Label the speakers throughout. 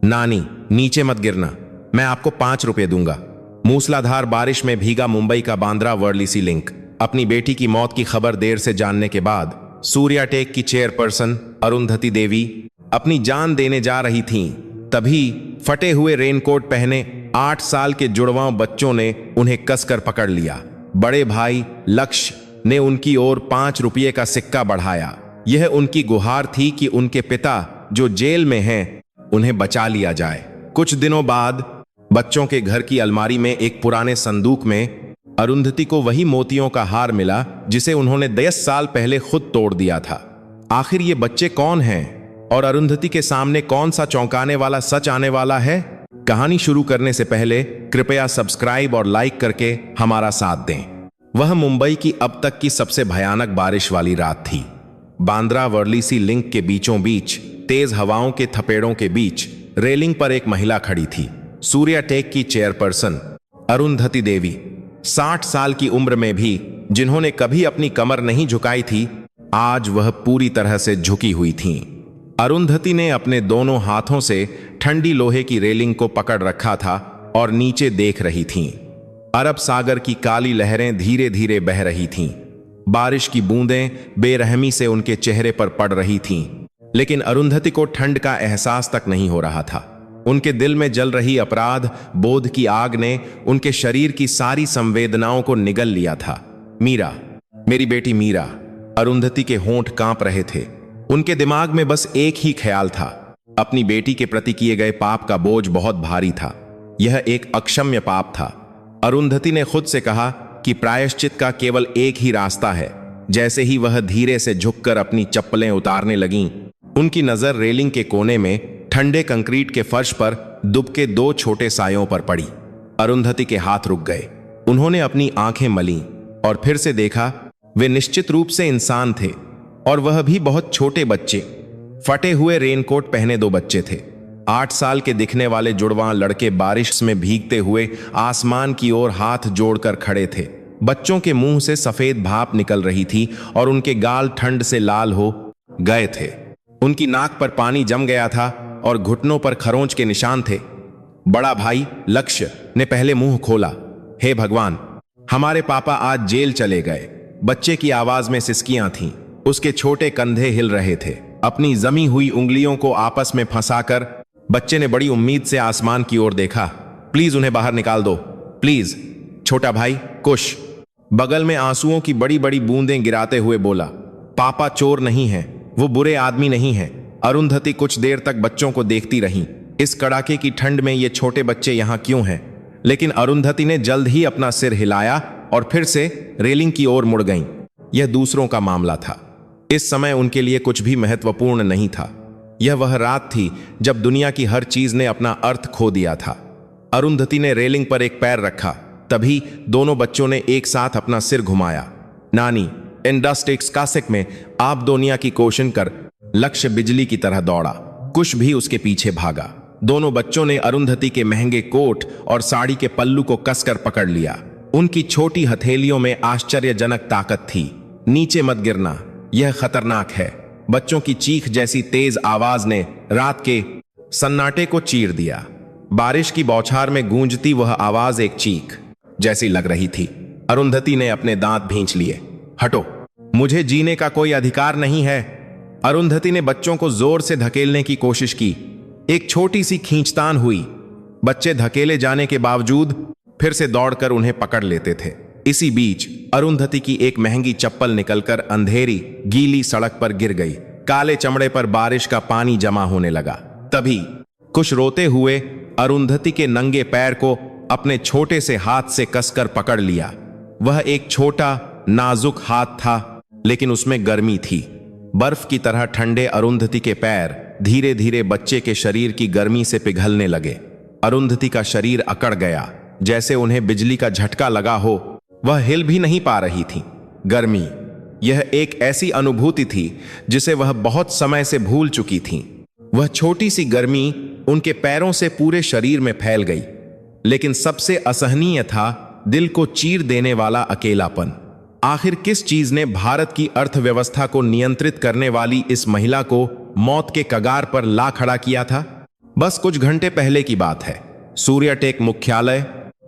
Speaker 1: नानी, नीचे मत गिरना, मैं आपको 5 रुपए दूंगा। मूसलाधार बारिश में भीगा मुंबई का बांद्रा वर्ली सी लिंक। अपनी बेटी की मौत की खबर देर से जानने के बाद सूर्याटेक की चेयरपर्सन अरुंधति देवी अपनी जान देने जा रही थीं। तभी फटे हुए रेनकोट पहने 8 साल के जुड़वां बच्चों ने उन्हें कसकर पकड़ लिया। बड़े भाई लक्ष्य ने उनकी ओर 5 रुपये का सिक्का बढ़ाया। यह उनकी गुहार थी कि उनके पिता जो जेल में हैं, उन्हें बचा लिया जाए। कुछ दिनों बाद बच्चों के घर की अलमारी में एक पुराने संदूक में अरुंधति को वही मोतियों का हार मिला जिसे उन्होंने 10 साल पहले खुद तोड़ दिया था। आखिर ये बच्चे कौन हैं और अरुंधति के सामने कौन सा चौंकाने वाला सच आने वाला है? कहानी शुरू करने से पहले कृपया सब्सक्राइब और लाइक करके हमारा साथ दें। वह मुंबई की अब तक की सबसे भयानक बारिश वाली रात थी। बांद्रा वर्ली सी लिंक के बीचों बीच तेज हवाओं के थपेड़ों के बीच रेलिंग पर एक महिला खड़ी थी। सूर्याटेक की चेयरपर्सन अरुंधति देवी, 60 साल की उम्र में भी जिन्होंने कभी अपनी कमर नहीं झुकाई थी, आज वह पूरी तरह से झुकी हुई थीं। अरुंधति ने अपने दोनों हाथों से ठंडी लोहे की रेलिंग को पकड़ रखा था और नीचे देख रही थीं। अरब सागर की काली लहरें धीरे धीरे बह रही थीं। बारिश की बूंदें बेरहमी से उनके चेहरे पर पड़ रही थीं, लेकिन अरुंधति को ठंड का एहसास तक नहीं हो रहा था। उनके दिल में जल रही अपराध बोध की आग ने उनके शरीर की सारी संवेदनाओं को निगल लिया था। मीरा, मेरी बेटी मीरा। अरुंधति के होंठ कांप रहे थे। उनके दिमाग में बस एक ही ख्याल था, अपनी बेटी के प्रति किए गए पाप का बोझ बहुत भारी था। यह एक अक्षम्य पाप था। अरुंधति ने खुद से कहा कि प्रायश्चित का केवल एक ही रास्ता है। जैसे ही वह धीरे से झुककर अपनी चप्पलें उतारने लगीं, उनकी नजर रेलिंग के कोने में ठंडे कंक्रीट के फर्श पर दुबके 2 छोटे सायों पर पड़ी। अरुंधति के हाथ रुक गए। उन्होंने अपनी आंखें मलीं और फिर से देखा। वे निश्चित रूप से इंसान थे, और वह भी बहुत छोटे बच्चे। फटे हुए रेनकोट पहने 2 बच्चे थे। 8 साल के दिखने वाले जुड़वां लड़के बारिश में भीगते हुए आसमान की ओर हाथ जोड़कर खड़े थे। बच्चों के मुंह से सफेद भाप निकल रही थी और उनके गाल ठंड से लाल हो गए थे। उनकी नाक पर पानी जम गया था और घुटनों पर खरोंच के निशान थे। बड़ा भाई लक्ष्य ने पहले मुंह खोला। हे भगवान, हमारे पापा आज जेल चले गए। बच्चे की आवाज में सिसकियां थीं। उसके छोटे कंधे हिल रहे थे। अपनी जमी हुई उंगलियों को आपस में फंसाकर बच्चे ने बड़ी उम्मीद से आसमान की ओर देखा। प्लीज उन्हें बाहर निकाल दो, प्लीज। छोटा भाई कुश बगल में आंसुओं की बड़ी बड़ी बूंदें गिराते हुए बोला, पापा चोर नहीं है, वो बुरे आदमी नहीं है। अरुंधति कुछ देर तक बच्चों को देखती रहीं। इस कड़ाके की ठंड में ये छोटे बच्चे यहाँ क्यों हैं? लेकिन अरुंधति ने जल्द ही अपना सिर हिलाया और फिर से रेलिंग की ओर मुड़ गईं। यह दूसरों का मामला था। इस समय उनके लिए कुछ भी महत्वपूर्ण नहीं था। यह वह रात थी जब दुनिया की हर चीज ने अपना अर्थ खो दिया था। अरुंधति ने रेलिंग पर एक पैर रखा। तभी दोनों बच्चों ने एक साथ अपना सिर घुमाया। नानी, इंडस्ट्रिक्स कासिक में आप दुनिया की कोशिश कर। लक्ष्य बिजली की तरह दौड़ा। कुश भी उसके पीछे भागा। दोनों बच्चों ने अरुंधति के महंगे कोट और साड़ी के पल्लू को कसकर पकड़ लिया। उनकी छोटी हथेलियों में आश्चर्यजनक ताकत थी। नीचे मत गिरना, यह खतरनाक है। बच्चों की चीख जैसी तेज आवाज ने रात के सन्नाटे को चीर दिया। बारिश की बौछार में गूंजती वह आवाज एक चीख जैसी लग रही थी। अरुंधति ने अपने दांत भींच लिए। हटो, मुझे जीने का कोई अधिकार नहीं है। अरुंधति ने बच्चों को जोर से धकेलने की कोशिश की। एक छोटी सी खींचतान हुई। बच्चे धकेले जाने के बावजूद फिर से दौड़कर उन्हें पकड़ लेते थे। इसी बीच अरुंधति की एक महंगी चप्पल निकलकर अंधेरी गीली सड़क पर गिर गई। काले चमड़े पर बारिश का पानी जमा होने लगा। तभी कुछ रोते हुए अरुंधति के नंगे पैर को अपने छोटे से हाथ से कसकर पकड़ लिया। वह एक छोटा नाजुक हाथ था, लेकिन उसमें गर्मी थी। बर्फ की तरह ठंडे अरुंधति के पैर धीरे धीरे बच्चे के शरीर की गर्मी से पिघलने लगे। अरुंधति का शरीर अकड़ गया, जैसे उन्हें बिजली का झटका लगा हो। वह हिल भी नहीं पा रही थी। गर्मी, यह एक ऐसी अनुभूति थी जिसे वह बहुत समय से भूल चुकी थी। वह छोटी सी गर्मी उनके पैरों से पूरे शरीर में फैल गई। लेकिन सबसे असहनीय था दिल को चीर देने वाला अकेलापन। आखिर किस चीज ने भारत की अर्थव्यवस्था को नियंत्रित करने वाली इस महिला को मौत के कगार पर ला खड़ा किया था? बस कुछ घंटे पहले की बात है। सूर्याटेक मुख्यालय,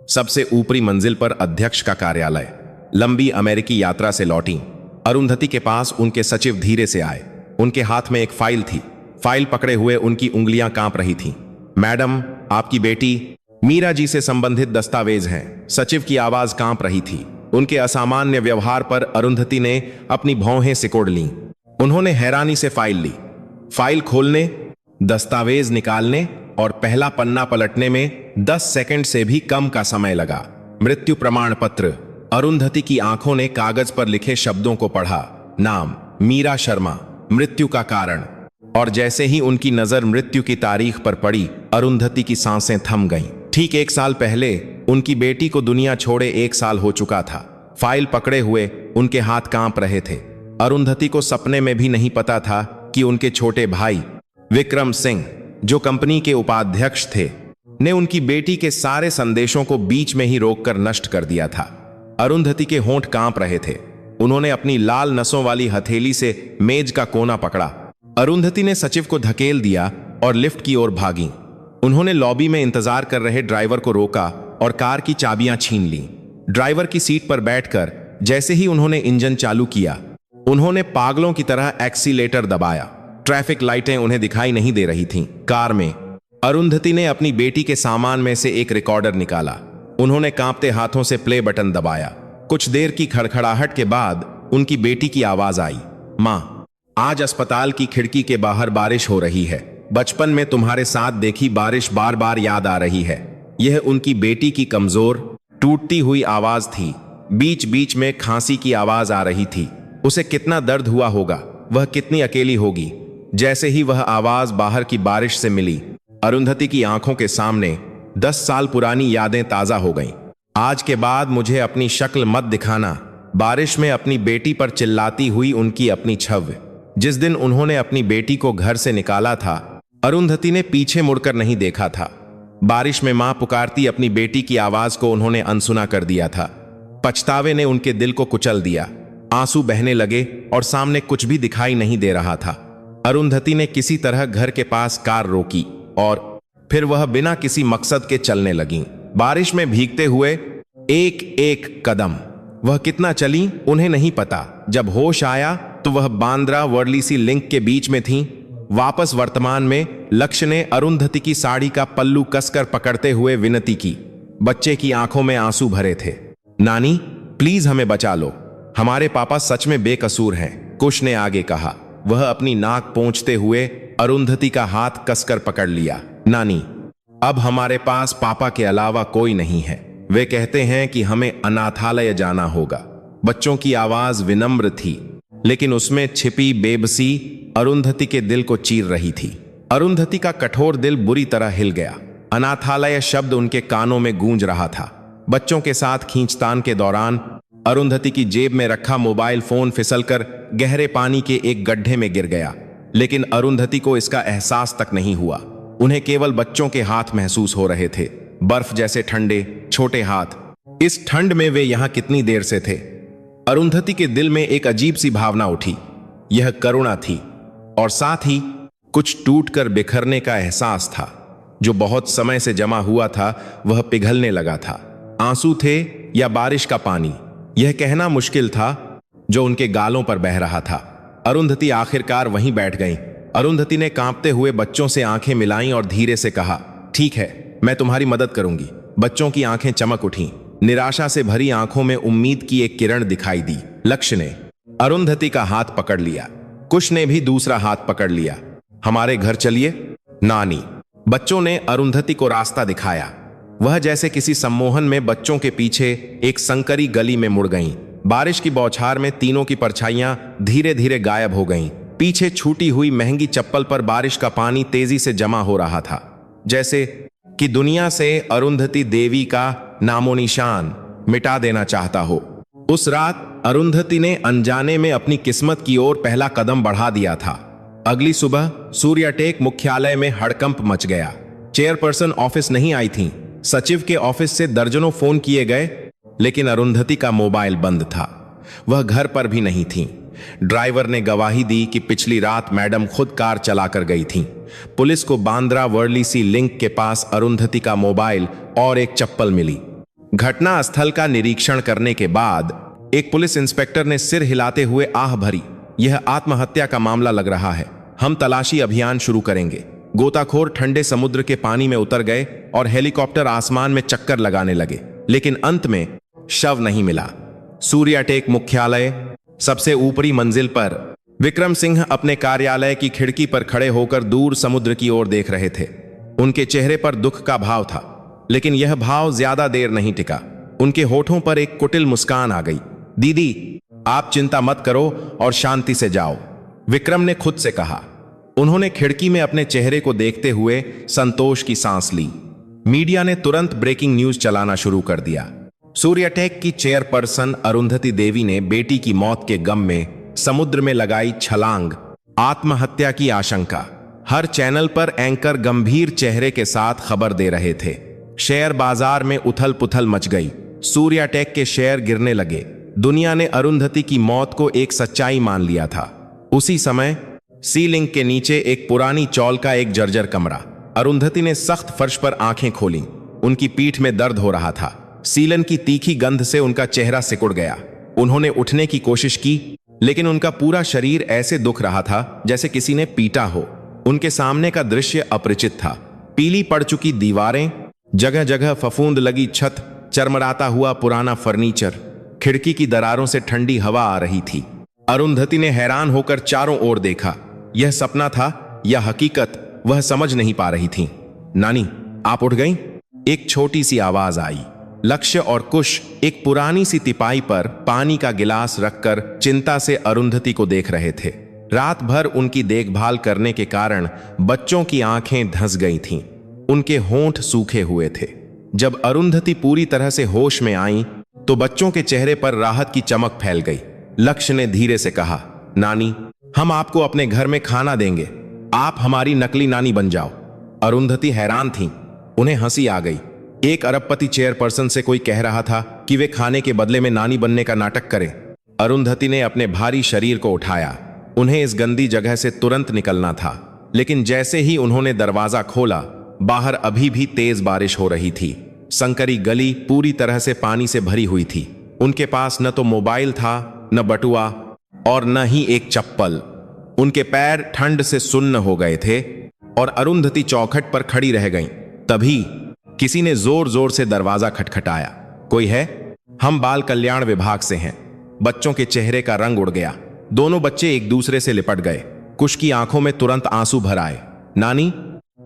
Speaker 1: सबसे ऊपरी मंजिल पर अध्यक्ष का कार्यालय। लंबी अमेरिकी यात्रा से लौटी अरुंधति के पास उनके सचिव धीरे से आए। उनके हाथ में एक फाइल थी। फाइल पकड़े हुए उनकी उंगलियां कांप रही थीं। मैडम, आपकी बेटी मीरा जी से संबंधित दस्तावेज हैं। सचिव की आवाज कांप रही थी। उनके असामान्य व्यवहार पर अरुंधति ने अपनी भौहें सिकोड़ लीं। उन्होंने हैरानी से फाइल ली। फाइल खोलने, दस्तावेज निकालने और पहला पन्ना पलटने में 10 सेकंड से भी कम का समय लगा। मृत्यु प्रमाण पत्र। अरुंधति की आंखों ने कागज पर लिखे शब्दों को पढ़ा। नाम मीरा शर्मा, मृत्यु का कारण। और जैसे ही उनकी नजर मृत्यु की तारीख पर पड़ी, अरुंधति की सांसें थम गईं। ठीक 1 साल पहले उनकी बेटी को दुनिया छोड़े 1 साल हो चुका था। फाइल पकड़े हुए उनके हाथ कांप रहे थे। अरुंधति को सपने में भी नहीं पता था कि उनके छोटे भाई विक्रम सिंह, जो कंपनी के उपाध्यक्ष थे, ने उनकी बेटी के सारे संदेशों को बीच में ही रोककर नष्ट कर दिया था। अरुंधति के होंठ कांप रहे थे। उन्होंने अपनी लाल नसों वाली हथेली से मेज का कोना पकड़ा। अरुंधति ने सचिव को धकेल दिया और लिफ्ट की ओर भागी। उन्होंने लॉबी में इंतजार कर रहे ड्राइवर को रोका और कार की चाबियां छीन ली। ड्राइवर की सीट पर बैठकर जैसे ही उन्होंने इंजन चालू किया, उन्होंने पागलों की तरह एक्सीलेटर दबाया। ट्रैफिक लाइटें उन्हें दिखाई नहीं दे रही थीं। कार में अरुंधति ने अपनी बेटी के सामान में से एक रिकॉर्डर निकाला। उन्होंने कांपते हाथों से प्ले बटन दबाया। कुछ देर की खड़खड़ाहट के बाद उनकी बेटी की आवाज आई, माँ, आज अस्पताल की खिड़की के बाहर बारिश हो रही है। बचपन में तुम्हारे साथ देखी बारिश बार बार याद आ रही है। यह उनकी बेटी की कमजोर, टूटती हुई आवाज थी। बीच बीच में खांसी की आवाज आ रही थी। उसे कितना दर्द हुआ होगा, वह कितनी अकेली होगी। जैसे ही वह आवाज बाहर की बारिश से मिली, अरुंधति की आंखों के सामने 10 साल पुरानी यादें ताजा हो गईं। आज के बाद मुझे अपनी शक्ल मत दिखाना। बारिश में अपनी बेटी पर चिल्लाती हुई उनकी अपनी छवि। जिस दिन उन्होंने अपनी बेटी को घर से निकाला था, अरुंधति ने पीछे मुड़कर नहीं देखा था। बारिश में मां पुकारती अपनी बेटी की आवाज को उन्होंने अनसुना कर दिया था। पछतावे ने उनके दिल को कुचल दिया। आंसू बहने लगे और सामने कुछ भी दिखाई नहीं दे रहा था। अरुंधति ने किसी तरह घर के पास कार रोकी और फिर वह बिना किसी मकसद के चलने लगीं। बारिश में भीगते हुए एक एक कदम वह कितना चली उन्हें नहीं पता। जब होश आया तो वह बांद्रा वर्ली लिंक के बीच में थीं। वापस वर्तमान में लक्ष्य ने अरुंधति की साड़ी का पल्लू कसकर पकड़ते हुए विनती की। बच्चे की आंखों में आंसू भरे थे। नानी, प्लीज हमें बचा लो। हमारे पापा सच में बेकसूर हैं, कुश ने आगे कहा। वह अपनी नाक पोंछते हुए अरुंधति का हाथ कसकर पकड़ लिया। नानी, अब हमारे पास पापा के अलावा कोई नहीं है। वे कहते हैं कि हमें अनाथालय जाना होगा। बच्चों की आवाज विनम्र थी, लेकिन उसमें छिपी बेबसी अरुंधति के दिल को चीर रही थी। अरुंधति का कठोर दिल बुरी तरह हिल गया। अनाथालय शब्द उनके कानों में गूंज रहा था। बच्चों के साथ खींचतान के दौरान अरुंधति की जेब में रखा मोबाइल फोन फिसलकर गहरे पानी के एक गड्ढे में गिर गया, लेकिन अरुंधति को इसका एहसास तक नहीं हुआ। उन्हें केवल बच्चों के हाथ महसूस हो रहे थे, बर्फ जैसे ठंडे छोटे हाथ। इस ठंड में वे यहां कितनी देर से थे? अरुंधति के दिल में एक अजीब सी भावना उठी। यह करुणा थी और साथ ही कुछ टूटकर बिखरने का एहसास था। जो बहुत समय से जमा हुआ था वह पिघलने लगा था। आंसू थे या बारिश का पानी, यह कहना मुश्किल था जो उनके गालों पर बह रहा था। अरुंधति आखिरकार वहीं बैठ गईं। अरुंधति ने कांपते हुए बच्चों से आंखें मिलाईं और धीरे से कहा, ठीक है, मैं तुम्हारी मदद करूंगी। बच्चों की आंखें चमक उठीं। निराशा से भरी आंखों में उम्मीद की एक किरण दिखाई दी। लक्ष्य ने अरुंधति का हाथ पकड़ लिया। कुश ने भी दूसरा हाथ पकड़ लिया। हमारे घर चलिए नानी। बच्चों ने अरुंधति को रास्ता दिखाया। वह जैसे किसी सम्मोहन में बच्चों के पीछे एक संकरी गली में मुड़ गईं। बारिश की बौछार में तीनों की परछाइयां धीरे धीरे गायब हो गईं। पीछे छूटी हुई महंगी चप्पल पर बारिश का पानी तेजी से जमा हो रहा था, जैसे कि दुनिया से अरुंधति देवी का नामो निशान मिटा देना चाहता हो। उस रात अरुंधति ने अनजाने में अपनी किस्मत की ओर पहला कदम बढ़ा दिया था। अगली सुबह सूर्याटेक मुख्यालय में हड़कंप मच गया। चेयरपर्सन ऑफिस नहीं आई थी। सचिव के ऑफिस से दर्जनों फोन किए गए, लेकिन अरुंधति का मोबाइल बंद था। वह घर पर भी नहीं थी। ड्राइवर ने गवाही दी कि पिछली रात मैडम खुद कार चलाकर गई थीं। पुलिस को बांद्रा वर्ली सी लिंक के पास अरुंधति का मोबाइल और एक चप्पल मिली। घटना स्थल का निरीक्षण करने के बाद एक पुलिस इंस्पेक्टर ने सिर हिलाते हुए आह भरी, यह आत्महत्या का मामला लग रहा है, हम तलाशी अभियान शुरू करेंगे। गोताखोर ठंडे समुद्र के पानी में उतर गए और हेलीकॉप्टर आसमान में चक्कर लगाने लगे, लेकिन अंत में शव नहीं मिला। सूर्याटेक मुख्यालय सबसे ऊपरी मंजिल पर विक्रम सिंह अपने कार्यालय की खिड़की पर खड़े होकर दूर समुद्र की ओर देख रहे थे। उनके चेहरे पर दुख का भाव था, लेकिन यह भाव ज्यादा देर नहीं टिका। उनके होठों पर एक कुटिल मुस्कान आ गई। दीदी, आप चिंता मत करो और शांति से जाओ, विक्रम ने खुद से कहा। उन्होंने खिड़की में अपने चेहरे को देखते हुए संतोष की सांस ली। मीडिया ने तुरंत ब्रेकिंग न्यूज चलाना शुरू कर दिया। सूर्याटेक की चेयरपर्सन अरुंधति देवी ने बेटी की मौत के गम में समुद्र में लगाई छलांग, आत्महत्या की आशंका। हर चैनल पर एंकर गंभीर चेहरे के साथ खबर दे रहे थे। शेयर बाजार में उथल पुथल मच गई। सूर्याटेक के शेयर गिरने लगे। दुनिया ने अरुंधति की मौत को एक सच्चाई मान लिया था। उसी समय सीलिंग के नीचे एक पुरानी चौल का एक जर्जर कमरा। अरुंधति ने सख्त फर्श पर आंखें खोलीं। उनकी पीठ में दर्द हो रहा था। सीलन की तीखी गंध से उनका चेहरा सिकुड़ गया। उन्होंने उठने की कोशिश की, लेकिन उनका पूरा शरीर ऐसे दुख रहा था जैसे किसी ने पीटा हो। उनके सामने का दृश्य अपरिचित था। पीली पड़ चुकी दीवारें, जगह जगह फफूंद लगी छत, चरमराता हुआ पुराना फर्नीचर, खिड़की की दरारों से ठंडी हवा आ रही थी। अरुंधति ने हैरान होकर चारों ओर देखा। यह सपना था या हकीकत, वह समझ नहीं पा रही थी। नानी, आप उठ गईं? एक छोटी सी आवाज आई। लक्ष्य और कुश एक पुरानी सी तिपाई पर पानी का गिलास रखकर चिंता से अरुंधति को देख रहे थे। रात भर उनकी देखभाल करने के कारण बच्चों की आंखें धंस गई थीं। उनके होंठ सूखे हुए थे। जब अरुंधति पूरी तरह से होश में आईं, तो बच्चों के चेहरे पर राहत की चमक फैल गई। लक्ष्य ने धीरे से कहा, नानी, हम आपको अपने घर में खाना देंगे, आप हमारी नकली नानी बन जाओ। अरुंधति हैरान थीं। उन्हें हंसी आ गई। एक अरबपति चेयरपर्सन से कोई कह रहा था कि वे खाने के बदले में नानी बनने का नाटक करें। अरुंधति ने अपने भारी शरीर को उठाया। उन्हें इस गंदी जगह से तुरंत निकलना था, लेकिन जैसे ही उन्होंने दरवाजा खोला, बाहर अभी भी तेज बारिश हो रही थी। संकरी गली पूरी तरह से पानी से भरी हुई थी। उनके पास न तो मोबाइल था, न बटुआ और न ही एक चप्पल। उनके पैर ठंड से सुन्न हो गए थे और अरुंधति चौखट पर खड़ी रह गईं। तभी किसी ने जोर जोर से दरवाजा खटखटाया। कोई है? हम बाल कल्याण विभाग से हैं। बच्चों के चेहरे का रंग उड़ गया। दोनों बच्चे एक दूसरे से लिपट गए। कुश की आंखों में तुरंत आंसू भर आए। नानी,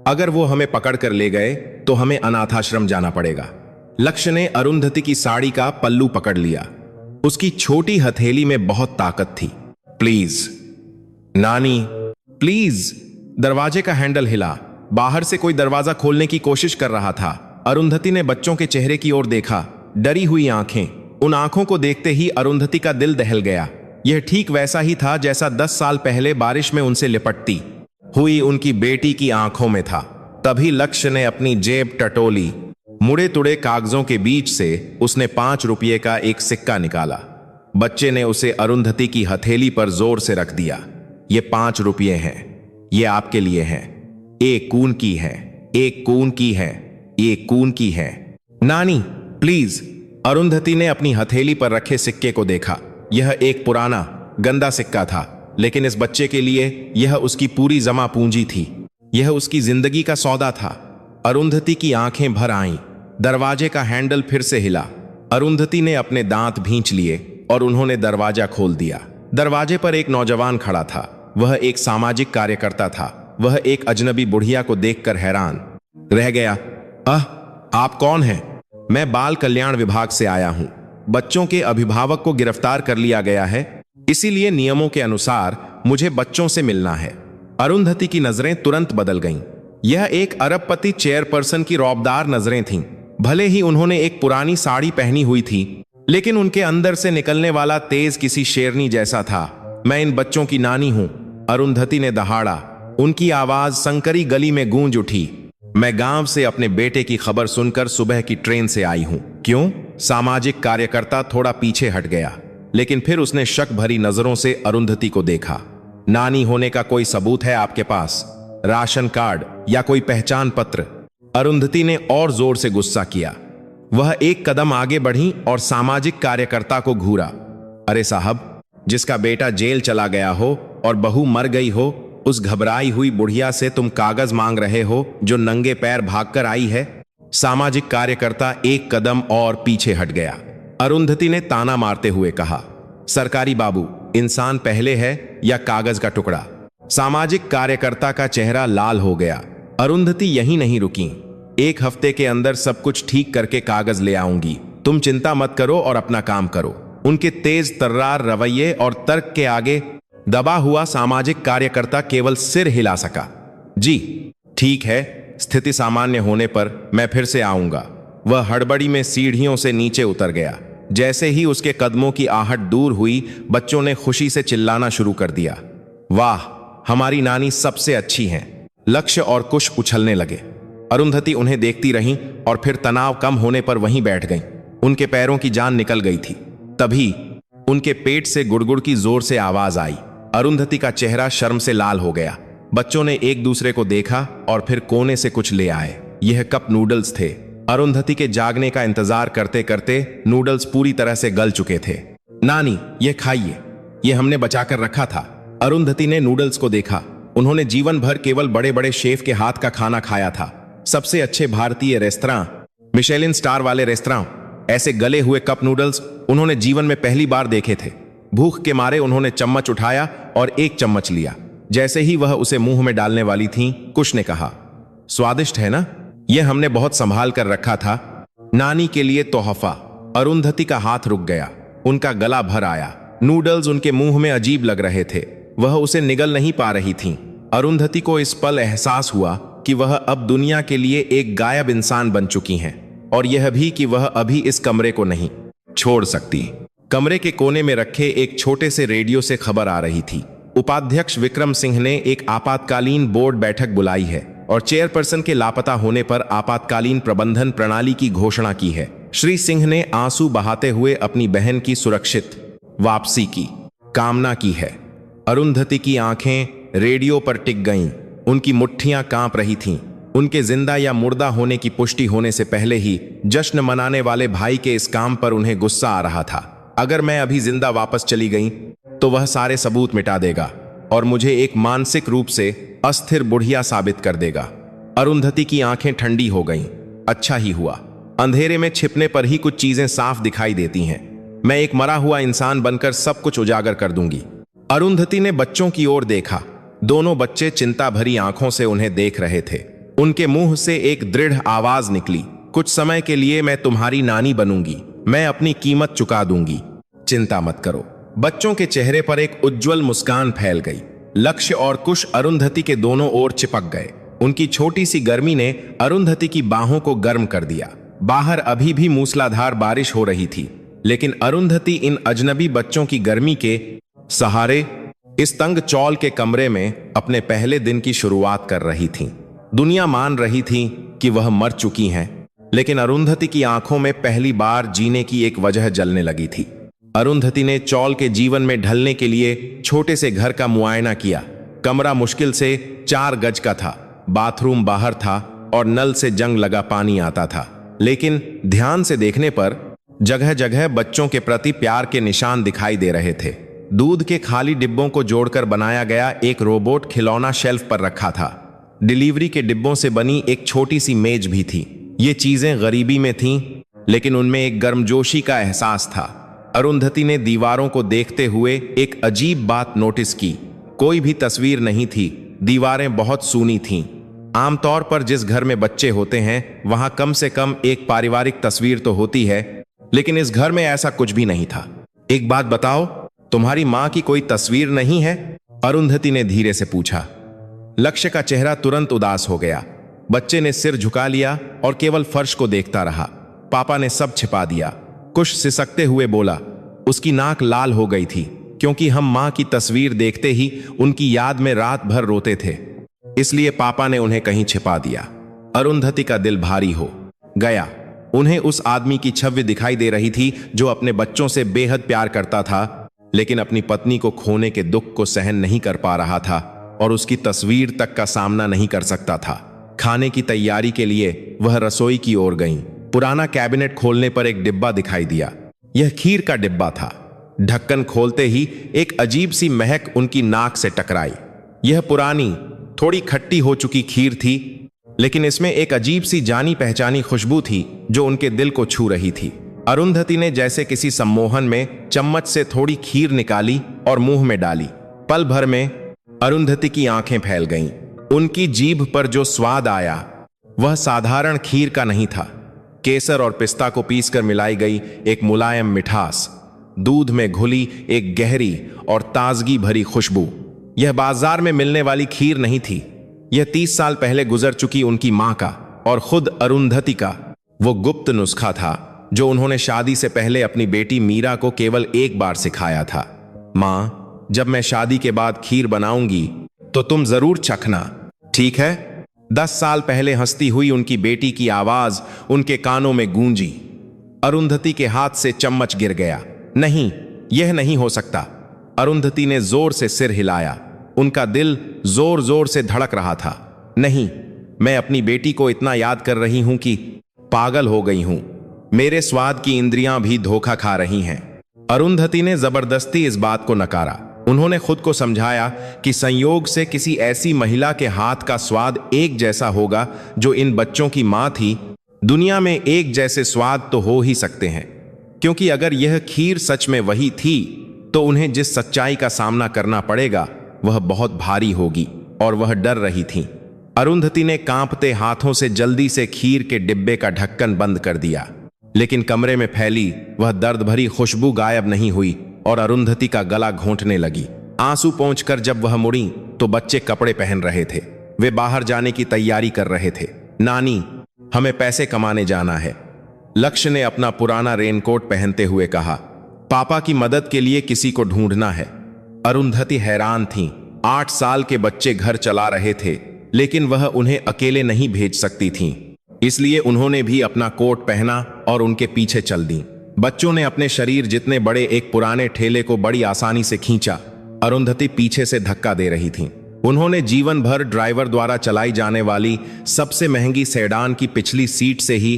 Speaker 1: अगर वो हमें पकड़ कर ले गए तो हमें अनाथाश्रम जाना पड़ेगा। लक्ष्य ने अरुंधति की साड़ी का पल्लू पकड़ लिया। उसकी छोटी हथेली में बहुत ताकत थी। प्लीज नानी, प्लीज। दरवाजे का हैंडल हिला। बाहर से कोई दरवाजा खोलने की कोशिश कर रहा था। अरुंधति ने बच्चों के चेहरे की ओर देखा। डरी हुई आंखें। उन आंखों को देखते ही अरुंधति का दिल दहल गया। यह ठीक वैसा ही था जैसा 10 साल पहले बारिश में उनसे लिपटती हुई उनकी बेटी की आंखों में था। तभी लक्ष्य ने अपनी जेब टटोली। मुड़े तुड़े कागजों के बीच से उसने 5 रुपये का एक सिक्का निकाला। बच्चे ने उसे अरुंधति की हथेली पर जोर से रख दिया। ये 5 रुपये हैं, ये आपके लिए हैं। एक कून की है, एक कून की है, एक कून की है। नानी, प्लीज। अरुंधति ने अपनी हथेली पर रखे सिक्के को देखा। यह एक पुराना गंदा सिक्का था, लेकिन इस बच्चे के लिए यह उसकी पूरी जमा पूंजी थी। यह उसकी जिंदगी का सौदा था। अरुंधति की आंखें भर आईं। दरवाजे का हैंडल फिर से हिला। अरुंधति ने अपने दांत भींच लिए और उन्होंने दरवाजा खोल दिया। दरवाजे पर एक नौजवान खड़ा था। वह एक सामाजिक कार्यकर्ता था। वह एक अजनबी बुढ़िया को देखकर हैरान रह गया। आप कौन हैं? मैं बाल कल्याण विभाग से आया हूं। बच्चों के अभिभावक को गिरफ्तार कर लिया गया है, इसीलिए नियमों के अनुसार मुझे बच्चों से मिलना है। अरुंधति की नजरें तुरंत बदल गईं। यह एक अरबपति चेयरपर्सन की रौबदार नजरें थीं। भले ही उन्होंने एक पुरानी साड़ी पहनी हुई थी, लेकिन उनके अंदर से निकलने वाला तेज किसी शेरनी जैसा था। मैं इन बच्चों की नानी हूं, अरुंधति ने दहाड़ा। उनकी आवाज संकरी गली में गूंज उठी। मैं गांव से अपने बेटे की खबर सुनकर सुबह की ट्रेन से आई हूं। क्यों? सामाजिक कार्यकर्ता थोड़ा पीछे हट गया। लेकिन फिर उसने शक भरी नजरों से अरुंधति को देखा। नानी होने का कोई सबूत है आपके पास? राशन कार्ड या कोई पहचान पत्र? अरुंधति ने और जोर से गुस्सा किया। वह एक कदम आगे बढ़ी और सामाजिक कार्यकर्ता को घूरा। अरे साहब, जिसका बेटा जेल चला गया हो और बहू मर गई हो, उस घबराई हुई बुढ़िया से तुम कागज मांग रहे हो जो नंगे पैर भागकर आई है? सामाजिक कार्यकर्ता एक कदम और पीछे हट गया। अरुंधति ने ताना मारते हुए कहा, सरकारी बाबू, इंसान पहले है या कागज का टुकड़ा? सामाजिक कार्यकर्ता का चेहरा लाल हो गया। अरुंधति यहीं नहीं रुकी। एक हफ्ते के अंदर सब कुछ ठीक करके कागज ले आऊंगी, तुम चिंता मत करो और अपना काम करो। उनके तेज तर्रार रवैये और तर्क के आगे दबा हुआ सामाजिक कार्यकर्ता केवल सिर हिला सका। जी ठीक है, स्थिति सामान्य होने पर मैं फिर से आऊंगा। वह हड़बड़ी में सीढ़ियों से नीचे उतर गया। जैसे ही उसके कदमों की आहट दूर हुई, बच्चों ने खुशी से चिल्लाना शुरू कर दिया, वाह, हमारी नानी सबसे अच्छी हैं। लक्ष्य और कुश उछलने लगे। अरुंधति उन्हें देखती रहीं और फिर तनाव कम होने पर वहीं बैठ गईं। उनके पैरों की जान निकल गई थी। तभी उनके पेट से गुड़गुड़ की जोर से आवाज आई। अरुंधति का चेहरा शर्म से लाल हो गया। बच्चों ने एक दूसरे को देखा और फिर कोने से कुछ ले आए। यह कप नूडल्स थे। अरुंधति के जागने का इंतजार करते करते नूडल्स पूरी तरह से गल चुके थे। नानी, ये खाइए, ये हमने बचाकर रखा था। अरुंधति ने नूडल्स को देखा। उन्होंने जीवन भर केवल बड़े बड़े शेफ के हाथ का खाना खाया था। सबसे अच्छे भारतीय रेस्तरां, मिशेलिन स्टार वाले रेस्तरां। ऐसे गले हुए कप नूडल्स उन्होंने जीवन में पहली बार देखे थे। भूख के मारे उन्होंने चम्मच उठाया और एक चम्मच लिया। जैसे ही वह उसे मुंह में डालने वाली थीं, कुश ने कहा, स्वादिष्ट है ना? यह हमने बहुत संभाल कर रखा था, नानी के लिए तोहफा। अरुंधति का हाथ रुक गया। उनका गला भर आया। नूडल्स उनके मुंह में अजीब लग रहे थे। वह उसे निगल नहीं पा रही थीं। अरुंधति को इस पल एहसास हुआ कि वह अब दुनिया के लिए एक गायब इंसान बन चुकी हैं, और यह भी कि वह अभी इस कमरे को नहीं छोड़ सकती। कमरे के कोने में रखे एक छोटे से रेडियो से खबर आ रही थी। उपाध्यक्ष विक्रम सिंह ने एक आपातकालीन बोर्ड बैठक बुलाई है और चेयरपर्सन के लापता होने पर आपातकालीन प्रबंधन प्रणाली की घोषणा की है। श्री सिंह ने आंसू बहाते हुए अपनी बहन की सुरक्षित वापसी की कामना की है। अरुंधति की आंखें रेडियो पर टिक गईं। उनकी मुट्ठियां कांप रही थीं। उनके जिंदा या मुर्दा होने की पुष्टि होने से पहले ही जश्न मनाने वाले भाई के इस काम पर उन्हें गुस्सा आ रहा था। अगर मैं अभी जिंदा वापस चली गई तो वह सारे सबूत मिटा देगा और मुझे एक मानसिक रूप से अस्थिर बुढ़िया साबित कर देगा। अरुंधति की आंखें ठंडी हो गईं। अच्छा ही हुआ, अंधेरे में छिपने पर ही कुछ चीजें साफ दिखाई देती हैं। मैं एक मरा हुआ इंसान बनकर सब कुछ उजागर कर दूंगी। अरुंधति ने बच्चों की ओर देखा। दोनों बच्चे चिंता भरी आंखों से उन्हें देख रहे थे। उनके मुंह से एक दृढ़ आवाज निकली, कुछ समय के लिए मैं तुम्हारी नानी बनूंगी, मैं अपनी कीमत चुका दूंगी, चिंता मत करो। बच्चों के चेहरे पर एक उज्जवल मुस्कान फैल गई। लक्ष्य और कुश अरुंधति के दोनों ओर चिपक गए। उनकी छोटी सी गर्मी ने अरुंधति की बाहों को गर्म कर दिया। बाहर अभी भी मूसलाधार बारिश हो रही थी, लेकिन अरुंधति इन अजनबी बच्चों की गर्मी के सहारे इस तंग चौल के कमरे में अपने पहले दिन की शुरुआत कर रही थी। दुनिया मान रही थी कि वह मर चुकी हैं, लेकिन अरुंधति की आंखों में पहली बार जीने की एक वजह जलने लगी थी। अरुंधति ने चौल के जीवन में ढलने के लिए छोटे से घर का मुआयना किया। कमरा मुश्किल से 4 गज का था। बाथरूम बाहर था और नल से जंग लगा पानी आता था, लेकिन ध्यान से देखने पर जगह जगह बच्चों के प्रति प्यार के निशान दिखाई दे रहे थे। दूध के खाली डिब्बों को जोड़कर बनाया गया एक रोबोट खिलौना शेल्फ पर रखा था। डिलीवरी के डिब्बों से बनी एक छोटी सी मेज भी थी। ये चीजें गरीबी में थीं, लेकिन उनमें एक गर्मजोशी का एहसास था। अरुंधति ने दीवारों को देखते हुए एक अजीब बात नोटिस की। कोई भी तस्वीर नहीं थी। दीवारें बहुत सूनी थीं। आमतौर पर जिस घर में बच्चे होते हैं वहां कम से कम एक पारिवारिक तस्वीर तो होती है, लेकिन इस घर में ऐसा कुछ भी नहीं था। एक बात बताओ, तुम्हारी मां की कोई तस्वीर नहीं है? अरुंधति ने धीरे से पूछा। लक्ष्य का चेहरा तुरंत उदास हो गया। बच्चे ने सिर झुका लिया और केवल फर्श को देखता रहा। पापा ने सब छिपा दिया। कुछ सिसकते हुए बोला। उसकी नाक लाल हो गई थी, क्योंकि हम मां की तस्वीर देखते ही उनकी याद में रात भर रोते थे, इसलिए पापा ने उन्हें कहीं छिपा दिया। अरुंधति का दिल भारी हो गया। उन्हें उस आदमी की छवि दिखाई दे रही थी जो अपने बच्चों से बेहद प्यार करता था, लेकिन अपनी पत्नी को खोने के दुख को सहन नहीं कर पा रहा था और उसकी तस्वीर तक का सामना नहीं कर सकता था। खाने की तैयारी के लिए वह रसोई की ओर गईं। पुराना कैबिनेट खोलने पर एक डिब्बा दिखाई दिया। यह खीर का डिब्बा था। ढक्कन खोलते ही एक अजीब सी महक उनकी नाक से टकराई। यह पुरानी, थोड़ी खट्टी हो चुकी खीर थी, लेकिन इसमें एक अजीब सी जानी पहचानी खुशबू थी जो उनके दिल को छू रही थी। अरुंधति ने जैसे किसी सम्मोहन में चम्मच से थोड़ी खीर निकाली और मुंह में डाली। पल भर में अरुंधति की आंखें फैल गईं। उनकी जीभ पर जो स्वाद आया वह साधारण खीर का नहीं था। केसर और पिस्ता को पीसकर मिलाई गई एक मुलायम मिठास, दूध में घुली एक गहरी और ताजगी भरी खुशबू। यह बाजार में मिलने वाली खीर नहीं थी। यह 30 साल पहले गुजर चुकी उनकी मां का और खुद अरुंधति का वो गुप्त नुस्खा था जो उन्होंने शादी से पहले अपनी बेटी मीरा को केवल एक बार सिखाया था। मां, जब मैं शादी के बाद खीर बनाऊंगी तो तुम जरूर चखना, ठीक है? 10 साल पहले हंसती हुई उनकी बेटी की आवाज उनके कानों में गूंजी। अरुंधति के हाथ से चम्मच गिर गया। नहीं, यह नहीं हो सकता। अरुंधति ने जोर से सिर हिलाया। उनका दिल जोर जोर से धड़क रहा था। नहीं, मैं अपनी बेटी को इतना याद कर रही हूं कि पागल हो गई हूं। मेरे स्वाद की इंद्रियां भी धोखा खा रही हैं। अरुंधति ने जबरदस्ती इस बात को नकारा। उन्होंने खुद को समझाया कि संयोग से किसी ऐसी महिला के हाथ का स्वाद एक जैसा होगा जो इन बच्चों की मां थी। दुनिया में एक जैसे स्वाद तो हो ही सकते हैं, क्योंकि अगर यह खीर सच में वही थी तो उन्हें जिस सच्चाई का सामना करना पड़ेगा वह बहुत भारी होगी, और वह डर रही थीं। अरुंधति ने कांपते हाथों से जल्दी से खीर के डिब्बे का ढक्कन बंद कर दिया, लेकिन कमरे में फैली वह दर्द भरी खुशबू गायब नहीं हुई और अरुंधति का गला घोंटने लगी। आंसू पोंछकर जब वह मुड़ी तो बच्चे कपड़े पहन रहे थे। वे बाहर जाने की तैयारी कर रहे थे। नानी, हमें पैसे कमाने जाना है, लक्ष्य ने अपना पुराना रेनकोट पहनते हुए कहा। पापा की मदद के लिए किसी को ढूंढना है। अरुंधति हैरान थीं। 8 साल के बच्चे घर चला रहे थे, लेकिन वह उन्हें अकेले नहीं भेज सकती थीं। इसलिए उन्होंने भी अपना कोट पहना और उनके पीछे चल दी। बच्चों ने अपने शरीर जितने बड़े एक पुराने ठेले को बड़ी आसानी से खींचा। अरुंधति पीछे से धक्का दे रही थीं। उन्होंने जीवन भर ड्राइवर द्वारा चलाई जाने वाली सबसे महंगी सेडान की पिछली सीट से ही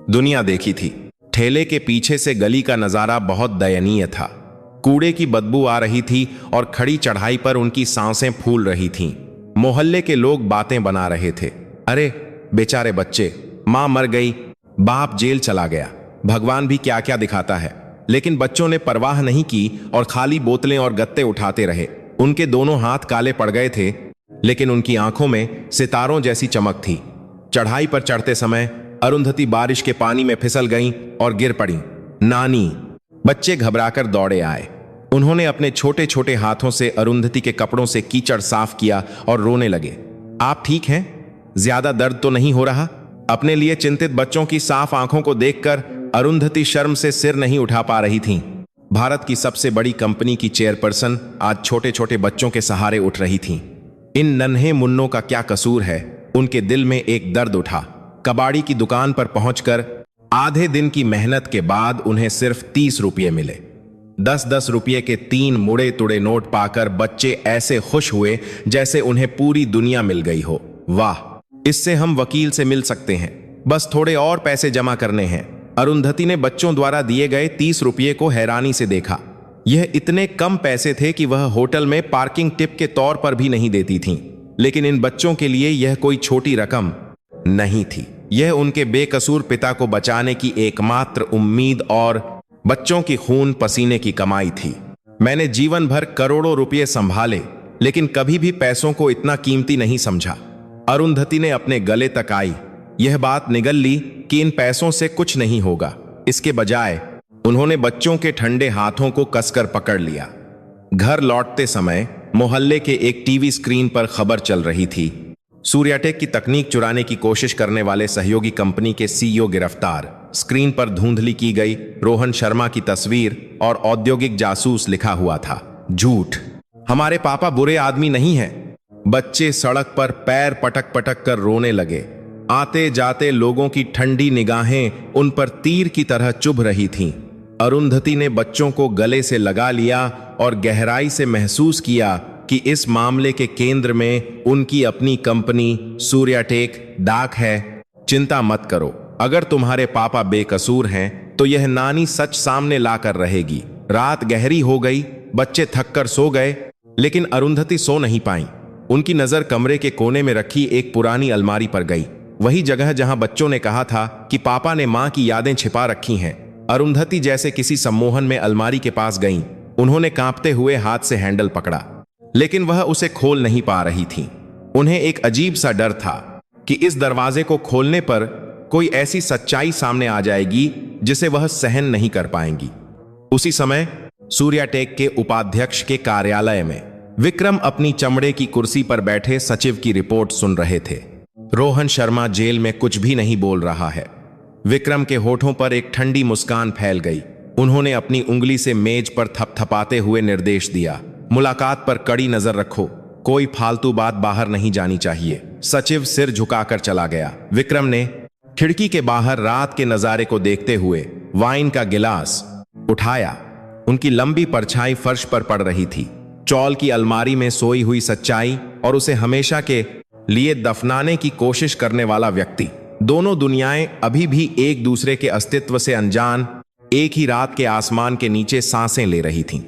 Speaker 1: दुनिया देखी थी। ठेले के पीछे से गली का नजारा बहुत दयनीय था। कूड़े की बदबू आ रही थी और खड़ी चढ़ाई पर उनकी सांसें फूल रही थीं। मोहल्ले के लोग बातें बना रहे थे। अरे बेचारे बच्चे, मां मर गई, बाप जेल चला गया, भगवान भी क्या क्या दिखाता है। लेकिन बच्चों ने परवाह नहीं की और खाली बोतलें और गत्ते उठाते रहे। उनके दोनों हाथ काले पड़ गए थे, लेकिन उनकी आंखों में सितारों जैसी चमक थी। चढ़ाई पर चढ़ते समय अरुंधति बारिश के पानी में फिसल गईं और गिर पड़ी। नानी, बच्चे घबराकर दौड़े आए। उन्होंने अपने छोटे छोटे हाथों से अरुंधति के कपड़ों से कीचड़ साफ किया और रोने लगे। आप ठीक हैं? ज्यादा दर्द तो नहीं हो रहा? अपने लिए चिंतित बच्चों की साफ आंखों को देखकर अरुंधति शर्म से सिर नहीं उठा पा रही थीं। भारत की सबसे बड़ी कंपनी की चेयरपर्सन आज छोटे छोटे बच्चों के सहारे उठ रही थीं। इन नन्हे मुन्नों का क्या कसूर है? उनके दिल में एक दर्द उठा। कबाड़ी की दुकान पर पहुंचकर आधे दिन की मेहनत के बाद उन्हें सिर्फ 30 रुपये मिले। 10-10 रुपये के 3 मुड़े तुड़े नोट पाकर बच्चे ऐसे खुश हुए जैसे उन्हें पूरी दुनिया मिल गई हो। वाह, इससे हम वकील से मिल सकते हैं, बस थोड़े और पैसे जमा करने हैं। अरुंधति ने बच्चों द्वारा दिए गए 30 रुपये को हैरानी से देखा। यह इतने कम पैसे थे कि वह होटल में पार्किंग टिप के तौर पर भी नहीं देती थीं। लेकिन इन बच्चों के लिए यह कोई छोटी रकम नहीं थी। यह उनके बेकसूर पिता को बचाने की एकमात्र उम्मीद और बच्चों की खून पसीने की कमाई थी। मैंने जीवन भर करोड़ों रुपये संभाले, लेकिन कभी भी पैसों को इतना कीमती नहीं समझा। अरुंधति ने अपने गले तक आई यह बात निगल ली कि इन पैसों से कुछ नहीं होगा। इसके बजाय उन्होंने बच्चों के ठंडे हाथों को कसकर पकड़ लिया। घर लौटते समय मोहल्ले के एक टीवी स्क्रीन पर खबर चल रही थी। सूर्याटेक की तकनीक चुराने की कोशिश करने वाले सहयोगी कंपनी के सीईओ गिरफ्तार। स्क्रीन पर धुंधली की गई रोहन शर्मा की तस्वीर और औद्योगिक जासूस लिखा हुआ था। झूठ, हमारे पापा बुरे आदमी नहीं हैं। बच्चे सड़क पर पैर पटक पटक कर रोने लगे। आते जाते लोगों की ठंडी निगाहें उन पर तीर की तरह चुभ रही थीं। अरुंधति ने बच्चों को गले से लगा लिया और गहराई से महसूस किया कि इस मामले के केंद्र में उनकी अपनी कंपनी सूर्याटेक डाक है। चिंता मत करो, अगर तुम्हारे पापा बेकसूर हैं तो यह नानी सच सामने लाकर रहेगी। रात गहरी हो गई, बच्चे थककर सो गए, लेकिन अरुंधति सो नहीं पाई। उनकी नजर कमरे के कोने में रखी एक पुरानी अलमारी पर गई, वही जगह जहां बच्चों ने कहा था कि पापा ने मां की यादें छिपा रखी हैं। अरुंधति जैसे किसी सम्मोहन में अलमारी के पास गईं। उन्होंने कांपते हुए हाथ से हैंडल पकड़ा, लेकिन वह उसे खोल नहीं पा रही थी। उन्हें एक अजीब सा डर था कि इस दरवाजे को खोलने पर कोई ऐसी सच्चाई सामने आ जाएगी जिसे वह सहन नहीं कर पाएंगी। उसी समय सूर्याटेक के उपाध्यक्ष के कार्यालय में विक्रम अपनी चमड़े की कुर्सी पर बैठे सचिव की रिपोर्ट सुन रहे थे। रोहन शर्मा जेल में कुछ भी नहीं बोल रहा है। विक्रम के होठों पर एक ठंडी मुस्कान फैल गई। उन्होंने अपनी उंगली से मेज पर थपथपाते हुए निर्देश दिया, मुलाकात पर कड़ी नजर रखो, कोई फालतू बात बाहर नहीं जानी चाहिए। सचिव सिर झुकाकर चला गया। विक्रम ने खिड़की के बाहर रात के नजारे को देखते हुए वाइन का गिलास उठाया। उनकी लंबी परछाई फर्श पर पड़ रही थी। चौल की अलमारी में सोई हुई सच्चाई और उसे हमेशा के लिए दफनाने की कोशिश करने वाला व्यक्ति, दोनों दुनियाएं अभी भी एक दूसरे के अस्तित्व से अनजान एक ही रात के आसमान के नीचे सांसें ले रही थीं।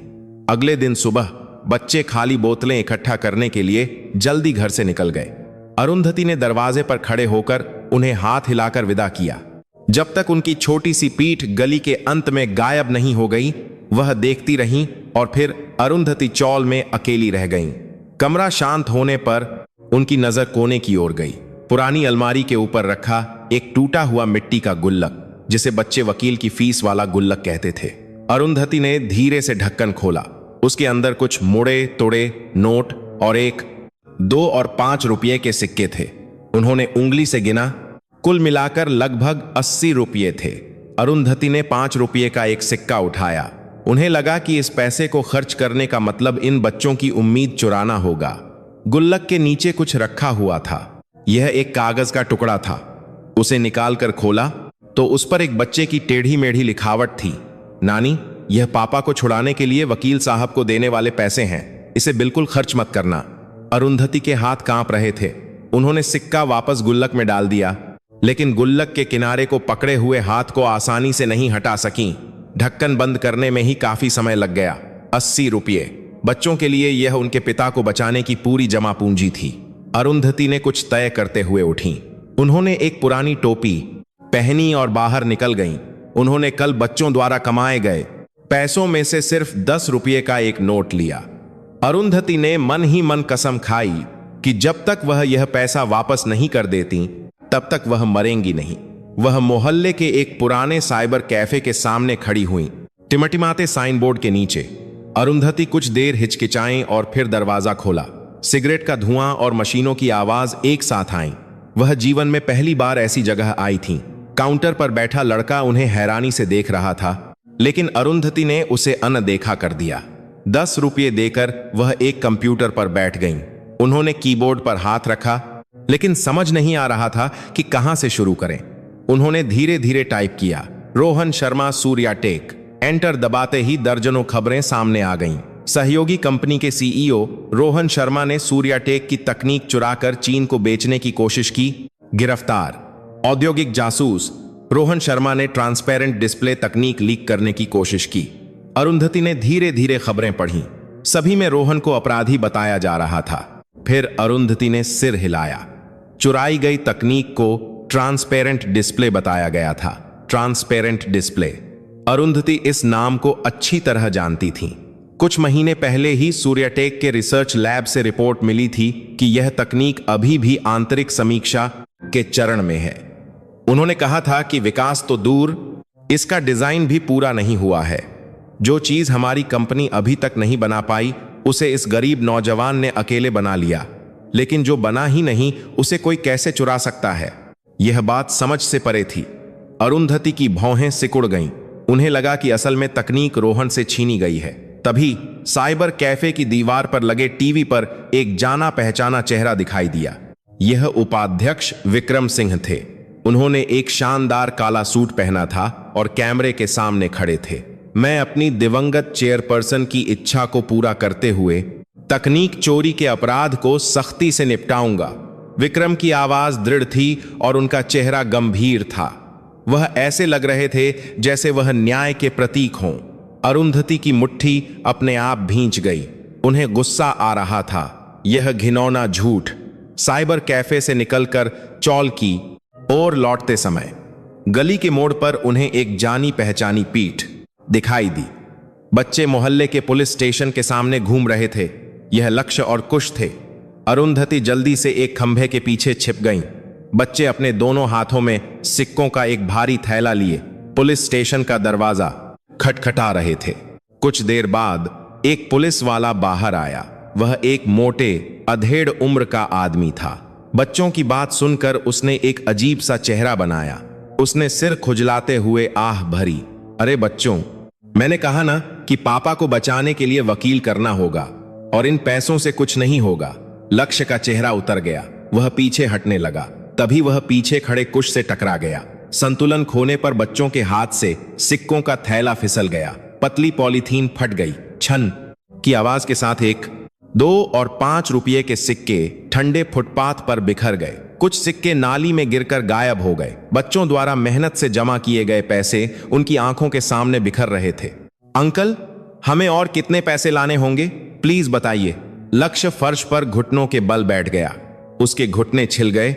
Speaker 1: अगले दिन सुबह बच्चे खाली बोतलें इकट्ठा करने के लिए जल्दी घर से निकल गए। अरुंधति ने दरवाजे पर खड़े होकर उन्हें हाथ हिलाकर विदा किया। जब तक उनकी छोटी सी पीठ गली के अंत में गायब नहीं हो गई, वह देखती रहीं और फिर अरुंधति चौल में अकेली रह गईं। कमरा शांत होने पर उनकी नजर कोने की ओर गई। पुरानी अलमारी के ऊपर रखा एक टूटा हुआ मिट्टी का गुल्लक, जिसे बच्चे वकील की फीस वाला गुल्लक कहते थे। अरुंधति ने धीरे से ढक्कन खोला। उसके अंदर कुछ मुड़े तोड़े नोट और 1, 2 और 5 रुपये के सिक्के थे। उन्होंने उंगली से गिना, कुल मिलाकर लगभग 80 रुपये थे। अरुंधति ने 5 रुपये का एक सिक्का उठाया। उन्हें लगा कि इस पैसे को खर्च करने का मतलब इन बच्चों की उम्मीद चुराना होगा। गुल्लक के नीचे कुछ रखा हुआ था। यह एक कागज का टुकड़ा था। उसे निकालकर खोला तो उस पर एक बच्चे की टेढ़ी मेढ़ी लिखावट थी। नानी, यह पापा को छुड़ाने के लिए वकील साहब को देने वाले पैसे हैं, इसे बिल्कुल खर्च मत करना। अरुंधति के हाथ कांप रहे थे। उन्होंने सिक्का वापस गुल्लक में डाल दिया, लेकिन गुल्लक के किनारे को पकड़े हुए हाथ को आसानी से नहीं हटा सकी। ढक्कन बंद करने में ही काफी समय लग गया। 80 रुपये, बच्चों के लिए यह उनके पिता को बचाने की पूरी जमा पूंजी थी। अरुंधति ने कुछ तय करते हुए उठी। उन्होंने एक पुरानी टोपी पहनी और बाहर निकल गईं। उन्होंने कल बच्चों द्वारा कमाए गए पैसों में से सिर्फ 10 रुपये का एक नोट लिया। अरुंधति ने मन ही मन कसम खाई कि जब तक वह यह पैसा वापस नहीं कर देती, तब तक वह मरेंगी नहीं। वह मोहल्ले के एक पुराने साइबर कैफे के सामने खड़ी हुई, टिमटिमाते साइन बोर्ड के नीचे। अरुंधति कुछ देर हिचकिचाई और फिर दरवाजा खोला। सिगरेट का धुआं और मशीनों की आवाज एक साथ आई। वह जीवन में पहली बार ऐसी जगह आई थी। काउंटर पर बैठा लड़का उन्हें हैरानी से देख रहा था, लेकिन अरुंधति ने उसे अनदेखा कर दिया। 10 रुपये देकर वह एक कंप्यूटर पर बैठ गईं। उन्होंने कीबोर्ड पर हाथ रखा, लेकिन समझ नहीं आ रहा था कि कहां से शुरू करें। उन्होंने धीरे धीरे टाइप किया, रोहन शर्मा सूर्याटेक। एंटर दबाते ही दर्जनों खबरें सामने आ गईं। सहयोगी कंपनी के सीईओ रोहन शर्मा ने सूर्याटेक की तकनीक चुराकर चीन को बेचने की कोशिश की, गिरफ्तार। औद्योगिक जासूस रोहन शर्मा ने ट्रांसपेरेंट डिस्प्ले तकनीक लीक करने की कोशिश की। अरुंधति ने धीरे धीरे खबरें पढ़ी। सभी में रोहन को अपराधी बताया जा रहा था। फिर अरुंधति ने सिर हिलाया। चुराई गई तकनीक को ट्रांसपेरेंट डिस्प्ले बताया गया था। Transparent display. अरुंधति इस नाम को अच्छी तरह जानती थी। कुछ महीने पहले ही सूर्याटेक के रिसर्च लैब से रिपोर्ट मिली थी कि यह तकनीक अभी भी आंतरिक समीक्षा के चरण में है। उन्होंने कहा था कि विकास तो दूर, इसका डिजाइन भी पूरा नहीं हुआ है। जो चीज हमारी कंपनी अभी तक नहीं बना पाई, उसे इस गरीब नौजवान ने अकेले बना लिया। लेकिन जो बना ही नहीं, उसे कोई कैसे चुरा सकता है? यह बात समझ से परे थी। अरुंधति की भौहें सिकुड़ गईं। उन्हें लगा कि असल में तकनीक रोहन से छीनी गई है। तभी साइबर कैफे की दीवार पर लगे टीवी पर एक जाना पहचाना चेहरा दिखाई दिया। यह उपाध्यक्ष विक्रम सिंह थे। उन्होंने एक शानदार काला सूट पहना था और कैमरे के सामने खड़े थे। मैं अपनी दिवंगत चेयरपर्सन की इच्छा को पूरा करते हुए तकनीक चोरी के अपराध को सख्ती से निपटाऊंगा। विक्रम की आवाज दृढ़ थी और उनका चेहरा गंभीर था। वह ऐसे लग रहे थे जैसे वह न्याय के प्रतीक हों। अरुंधति की मुट्ठी अपने आप भींच गई। उन्हें गुस्सा आ रहा था। यह घिनौना झूठ। साइबर कैफे से निकलकर चौल की ओर लौटते समय गली के मोड़ पर उन्हें एक जानी पहचानी पीठ दिखाई दी। बच्चे मोहल्ले के पुलिस स्टेशन के सामने घूम रहे थे। यह लक्ष्य और कुश थे। अरुंधति जल्दी से एक खंभे के पीछे छिप गईं। बच्चे अपने दोनों हाथों में सिक्कों का एक भारी थैला लिए पुलिस स्टेशन का दरवाजा खटखटा रहे थे। कुछ देर बाद एक पुलिस वाला बाहर आया। वह एक मोटे अधेड़ उम्र का आदमी था। बच्चों की बात सुनकर उसने एक अजीब सा चेहरा बनाया। उसने सिर खुजलाते हुए आह भरी। अरे बच्चों, मैंने कहा ना कि पापा को बचाने के लिए वकील करना होगा और इन पैसों से कुछ नहीं होगा। लक्ष्य का चेहरा उतर गया। वह पीछे हटने लगा। तभी वह पीछे खड़े कुश से टकरा गया। संतुलन खोने पर बच्चों के हाथ से सिक्कों का थैला फिसल गया। पतली पॉलीथीन फट गई। छन की आवाज के साथ 1, 2 और 5 रुपये के सिक्के ठंडे फुटपाथ पर बिखर गए। कुछ सिक्के नाली में गिरकर गायब हो गए। बच्चों द्वारा मेहनत से जमा किए गए पैसे उनकी आंखों के सामने बिखर रहे थे। अंकल, हमें और कितने पैसे लाने होंगे, प्लीज बताइए। लक्ष्य फर्श पर घुटनों के बल बैठ गया। उसके घुटने छिल गए,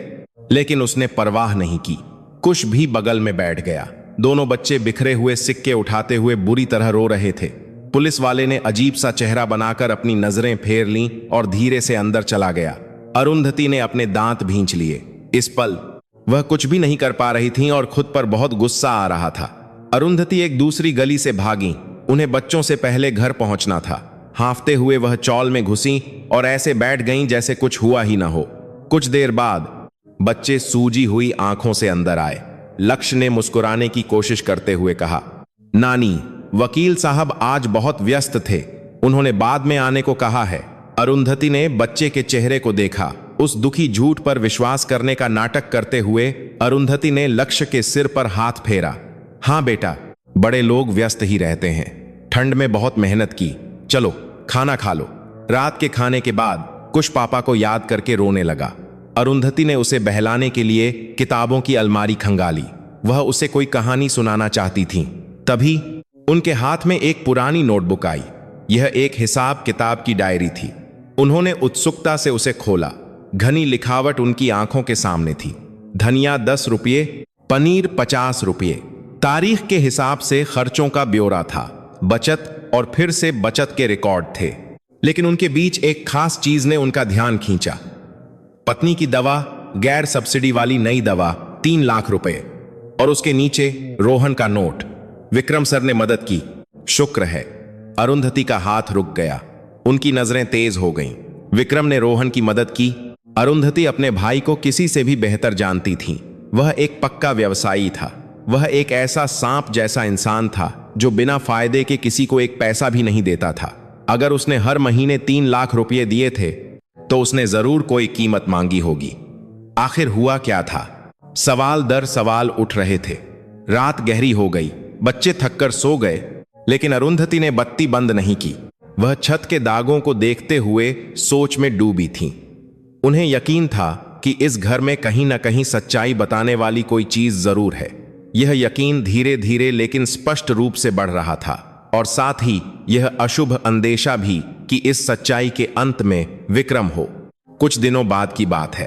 Speaker 1: लेकिन उसने परवाह नहीं की। कुश भी बगल में बैठ गया। दोनों बच्चे बिखरे हुए सिक्के उठाते हुए बुरी तरह रो रहे थे। पुलिस वाले ने अजीब सा चेहरा बनाकर अपनी नजरें फेर लीं और धीरे से अंदर चला गया। अरुंधति ने अपने दांत भींच लिए। इस पल वह कुछ भी नहीं कर पा रही थी और खुद पर बहुत गुस्सा आ रहा था। अरुंधति एक दूसरी गली से भागी। उन्हें बच्चों से पहले घर पहुंचना था। हांफते हुए वह चौल में घुसी और ऐसे बैठ गईं जैसे कुछ हुआ ही ना हो। कुछ देर बाद बच्चे सूजी हुई आंखों से अंदर आए। लक्ष्य ने मुस्कुराने की कोशिश करते हुए कहा, नानी, वकील साहब आज बहुत व्यस्त थे, उन्होंने बाद में आने को कहा है। अरुंधति ने बच्चे के चेहरे को देखा। उस दुखी झूठ पर विश्वास करने का नाटक करते हुए अरुंधति ने लक्ष्य के सिर पर हाथ फेरा। हाँ बेटा, बड़े लोग व्यस्त ही रहते हैं। ठंड में बहुत मेहनत की। चलो खाना खा लो। रात के खाने के बाद कुश पापा को याद करके रोने लगा। अरुंधति ने उसे बहलाने के लिए किताबों की अलमारी खंगाली। वह उसे कोई कहानी सुनाना चाहती थी। तभी उनके हाथ में एक पुरानी नोटबुक आई। यह एक हिसाब किताब की डायरी थी। उन्होंने उत्सुकता से उसे खोला। घनी लिखावट उनकी आंखों के सामने थी। धनिया 10 रुपये, पनीर 50 रुपये। तारीख के हिसाब से खर्चों का ब्यौरा था। बचत और फिर से बचत के रिकॉर्ड थे। लेकिन उनके बीच एक खास चीज ने उनका ध्यान खींचा। पत्नी की दवा, गैर सब्सिडी वाली नई दवा, 3 लाख रुपए, और उसके नीचे रोहन का नोट। विक्रम सर ने मदद की, शुक्र है। अरुंधति का हाथ रुक गया। उनकी नजरें तेज हो गईं। विक्रम ने रोहन की मदद की। अरुंधति अपने भाई को किसी से भी बेहतर जानती थी। वह एक पक्का व्यवसायी था। वह एक ऐसा सांप जैसा इंसान था जो बिना फायदे के किसी को एक पैसा भी नहीं देता था। अगर उसने हर महीने 3 लाख रुपये दिए थे तो उसने जरूर कोई कीमत मांगी होगी। आखिर हुआ क्या था? सवाल दर सवाल उठ रहे थे। रात गहरी हो गई। बच्चे थककर सो गए, लेकिन अरुंधति ने बत्ती बंद नहीं की। वह छत के दागों को देखते हुए सोच में डूबी थी। उन्हें यकीन था कि इस घर में कहीं ना कहीं सच्चाई बताने वाली कोई चीज जरूर है। यह यकीन धीरे धीरे लेकिन स्पष्ट रूप से बढ़ रहा था, और साथ ही यह अशुभ अंदेशा भी कि इस सच्चाई के अंत में विक्रम हो। कुछ दिनों बाद की बात है।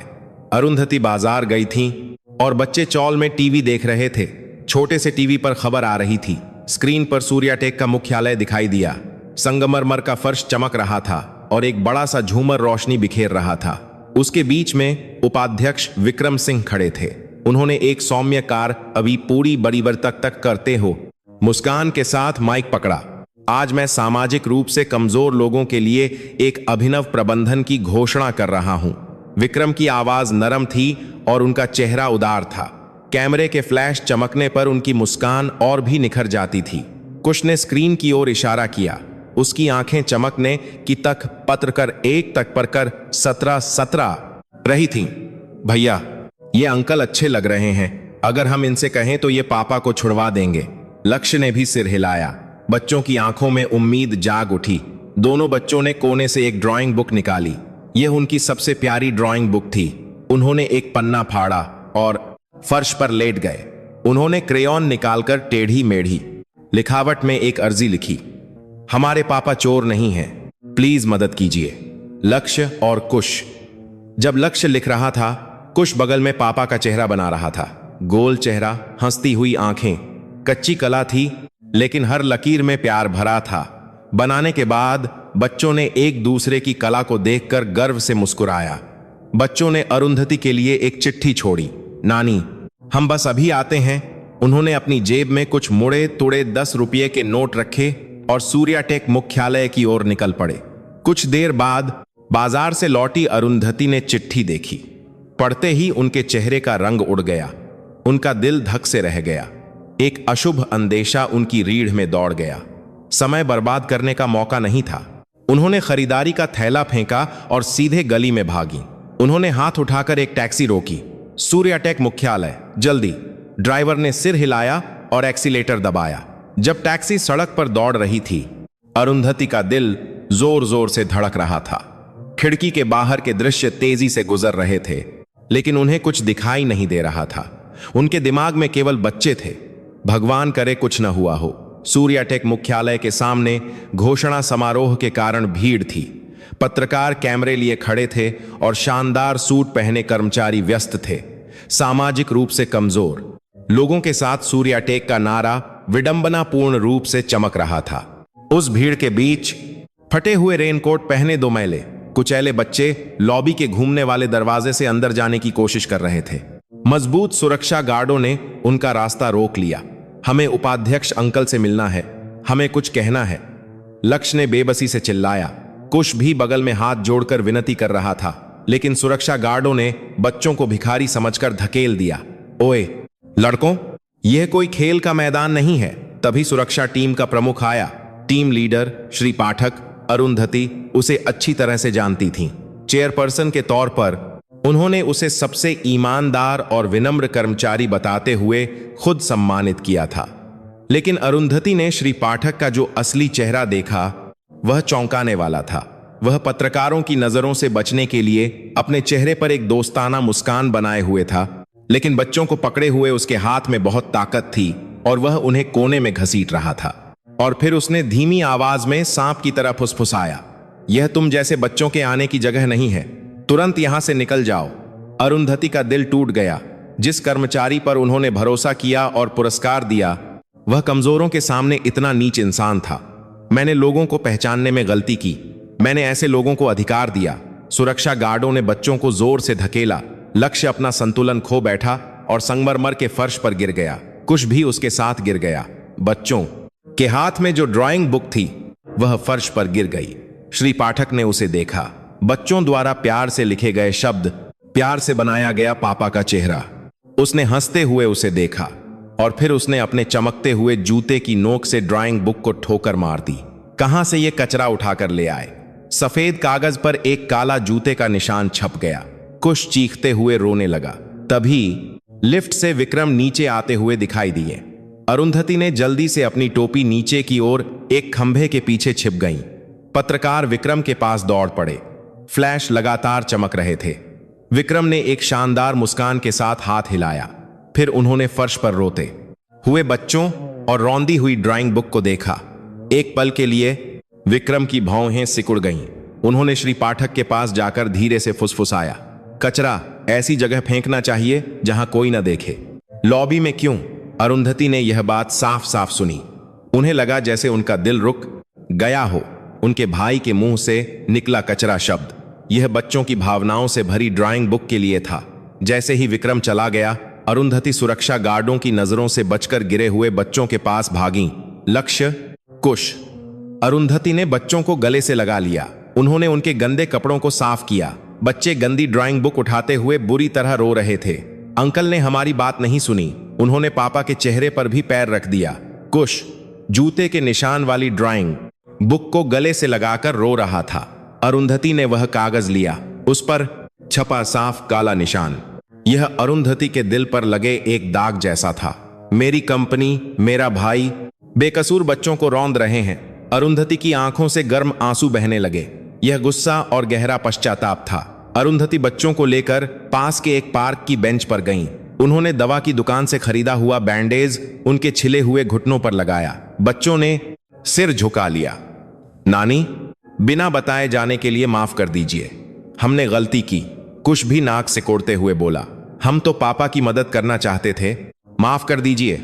Speaker 1: अरुंधति बाजार गई थी और बच्चे चौल में टीवी देख रहे थे। छोटे से टीवी पर खबर आ रही थी। स्क्रीन पर सूर्याटेक का मुख्यालय दिखाई दिया। संगमरमर का फर्श चमक रहा था और एक बड़ा सा झूमर रोशनी बिखेर रहा था। उसके बीच में उपाध्यक्ष विक्रम सिंह खड़े थे। उन्होंने एक सौम्य कार अभी पूरी बड़ी तक करते हो मुस्कान के साथ माइक पकड़ा। आज मैं सामाजिक रूप से कमजोर लोगों के लिए एक अभिनव प्रबंधन की घोषणा कर रहा हूं। विक्रम की आवाज नरम थी और उनका चेहरा उदार था। कैमरे के फ्लैश चमकने पर उनकी मुस्कान और भी निखर जाती थी। कुश ने स्क्रीन की ओर इशारा किया। उसकी आंखें चमकने की तक पत्र कर 1 तक पर कर 17 रही थीं। भैया, ये अंकल अच्छे लग रहे हैं, अगर हम इनसे कहें तो ये पापा को छुड़वा देंगे। लक्ष्य ने भी सिर हिलाया। बच्चों की आंखों में उम्मीद जाग उठी। दोनों बच्चों ने कोने से एक ड्राइंग बुक निकाली। यह उनकी सबसे प्यारी ड्राइंग बुक थी। उन्होंने एक पन्ना फाड़ा और फर्श पर लेट गए। उन्होंने क्रेयॉन निकालकर टेढ़ी मेढ़ी लिखावट में एक अर्जी लिखी, हमारे पापा चोर नहीं हैं, प्लीज मदद कीजिए। लक्ष्य और कुश। जब लक्ष्य लिख रहा था, कुश बगल में पापा का चेहरा बना रहा था। गोल चेहरा, हंसती हुई आंखें। कच्ची कला थी, लेकिन हर लकीर में प्यार भरा था। बनाने के बाद बच्चों ने एक दूसरे की कला को देखकर गर्व से मुस्कुराया। बच्चों ने अरुंधति के लिए एक चिट्ठी छोड़ी, नानी हम बस अभी आते हैं। उन्होंने अपनी जेब में कुछ मुड़े तुड़े 10 रुपये के नोट रखे और सूर्याटेक मुख्यालय की ओर निकल पड़े। कुछ देर बाद बाजार से लौटी अरुंधति ने चिट्ठी देखी। पढ़ते ही उनके चेहरे का रंग उड़ गया। उनका दिल धक से रह गया। एक अशुभ अंदेशा उनकी रीढ़ में दौड़ गया। समय बर्बाद करने का मौका नहीं था। उन्होंने खरीदारी का थैला फेंका और सीधे गली में भागी। उन्होंने हाथ उठाकर एक टैक्सी रोकी। सूर्याटेक मुख्यालय, जल्दी। ड्राइवर ने सिर हिलाया और एक्सीलेटर दबाया। जब टैक्सी सड़क पर दौड़ रही थी, अरुंधति का दिल जोर जोर से धड़क रहा था। खिड़की के बाहर के दृश्य तेजी से गुजर रहे थे, लेकिन उन्हें कुछ दिखाई नहीं दे रहा था। उनके दिमाग में केवल बच्चे थे। भगवान करे कुछ न हुआ हो। सूर्याटेक मुख्यालय के सामने घोषणा समारोह के कारण भीड़ थी। पत्रकार कैमरे लिए खड़े थे और शानदार सूट पहने कर्मचारी व्यस्त थे, सामाजिक रूप से कमजोर लोगों के साथ सूर्याटेक का नारा विडंबनापूर्ण रूप से चमक रहा था। उस भीड़ के बीच फटे हुए रेनकोट पहने 2 मैले कुचैले बच्चे लॉबी के घूमने वाले दरवाजे से अंदर जाने की कोशिश कर रहे थे। मजबूत सुरक्षा गार्डों ने उनका रास्ता रोक लिया। हमें उपाध्यक्ष अंकल से मिलना है, हमें कुछ कहना है, लक्ष्य ने बेबसी से चिल्लाया। कुश भी बगल में हाथ जोड़कर विनती कर रहा था, लेकिन सुरक्षा गार्डों ने बच्चों को भिखारी समझकर धकेल दिया। ओए लड़कों, यह कोई खेल का मैदान नहीं है। तभी सुरक्षा टीम का प्रमुख आया। टीम लीडर श्री पाठक, अरुंधति उसे अच्छी तरह से जानती थीं। चेयरपर्सन के तौर पर उन्होंने उसे सबसे ईमानदार और विनम्र कर्मचारी बताते हुए खुद सम्मानित किया था। लेकिन अरुंधति ने श्री पाठक का जो असली चेहरा देखा, वह चौंकाने वाला था। वह पत्रकारों की नजरों से बचने के लिए अपने चेहरे पर एक दोस्ताना मुस्कान बनाए हुए था, लेकिन बच्चों को पकड़े हुए उसके हाथ में बहुत ताकत थी और वह उन्हें कोने में घसीट रहा था। और फिर उसने धीमी आवाज में सांप की तरह फुसफुसाया, यह तुम जैसे बच्चों के आने की जगह नहीं है, तुरंत यहां से निकल जाओ। अरुंधति का दिल टूट गया। जिस कर्मचारी पर उन्होंने भरोसा किया और पुरस्कार दिया, वह कमजोरों के सामने इतना नीच इंसान था। मैंने लोगों को पहचानने में गलती की। मैंने ऐसे लोगों को अधिकार दिया। सुरक्षा गार्डों ने बच्चों को जोर से धकेला। लक्ष्य अपना संतुलन खो बैठा और संगमरमर के फर्श पर गिर गया। कुछ भी उसके साथ गिर गया। बच्चों के हाथ में जो ड्राइंग बुक थी, वह फर्श पर गिर गई। श्री पाठक ने उसे देखा। बच्चों द्वारा प्यार से लिखे गए शब्द, प्यार से बनाया गया पापा का चेहरा। उसने हंसते हुए उसे देखा और फिर उसने अपने चमकते हुए जूते की नोक से ड्राइंग बुक को ठोकर मार दी। कहां से यह कचरा उठाकर ले आए? सफेद कागज पर एक काला जूते का निशान छप गया। कुश चीखते हुए रोने लगा। तभी लिफ्ट से विक्रम नीचे आते हुए दिखाई दिए। अरुंधति ने जल्दी से अपनी टोपी नीचे की ओर एक खंभे के पीछे छिप गईं। पत्रकार विक्रम के पास दौड़ पड़े। फ्लैश लगातार चमक रहे थे। विक्रम ने एक शानदार मुस्कान के साथ हाथ हिलाया। फिर उन्होंने फर्श पर रोते हुए बच्चों और रौंदी हुई ड्राइंग बुक को देखा। एक पल के लिए विक्रम की भौहें सिकुड़ गईं। उन्होंने श्री पाठक के पास जाकर धीरे से फुसफुसाया, कचरा ऐसी जगह फेंकना चाहिए जहां कोई न देखे। लॉबी में क्यों? अरुंधति ने यह बात साफ साफ सुनी। उन्हें लगा जैसे उनका दिल रुक गया हो। उनके भाई के मुंह से निकला कचरा शब्द। यह बच्चों की भावनाओं से भरी ड्राइंग बुक के लिए था। जैसे ही विक्रम चला गया, अरुंधति सुरक्षा गार्डों की नजरों से बचकर गिरे हुए बच्चों के पास भागी। लक्ष्य, कुश। अरुंधति ने बच्चों को गले से लगा लिया। उन्होंने उनके गंदे कपड़ों को साफ किया। बच्चे गंदी ड्राइंग बुक उठाते हुए बुरी तरह रो रहे थे। अंकल ने हमारी बात नहीं सुनी। उन्होंने पापा के चेहरे पर भी पैर रख दिया। कुश जूते के निशान वाली ड्राइंग बुक को गले से लगाकर रो रहा था। अरुंधति ने वह कागज लिया। उस पर छपा साफ काला निशान। यह अरुंधति के दिल पर लगे एक दाग जैसा था। मेरी कंपनी, मेरा भाई बेकसूर बच्चों को रौंद रहे हैं। अरुंधति की आंखों से गर्म आंसू बहने लगे। यह गुस्सा और गहरा पश्चाताप था। अरुंधति बच्चों को लेकर पास के एक पार्क की बेंच पर गईं। उन्होंने दवा की दुकान से खरीदा हुआ बैंडेज उनके छिले हुए घुटनों पर लगाया। बच्चों ने सिर झुका लिया। नानी, बिना बताए जाने के लिए माफ कर दीजिए, हमने गलती की। कुश भी नाक सिकोड़ते हुए बोला। हम तो पापा की मदद करना चाहते थे, माफ कर दीजिए।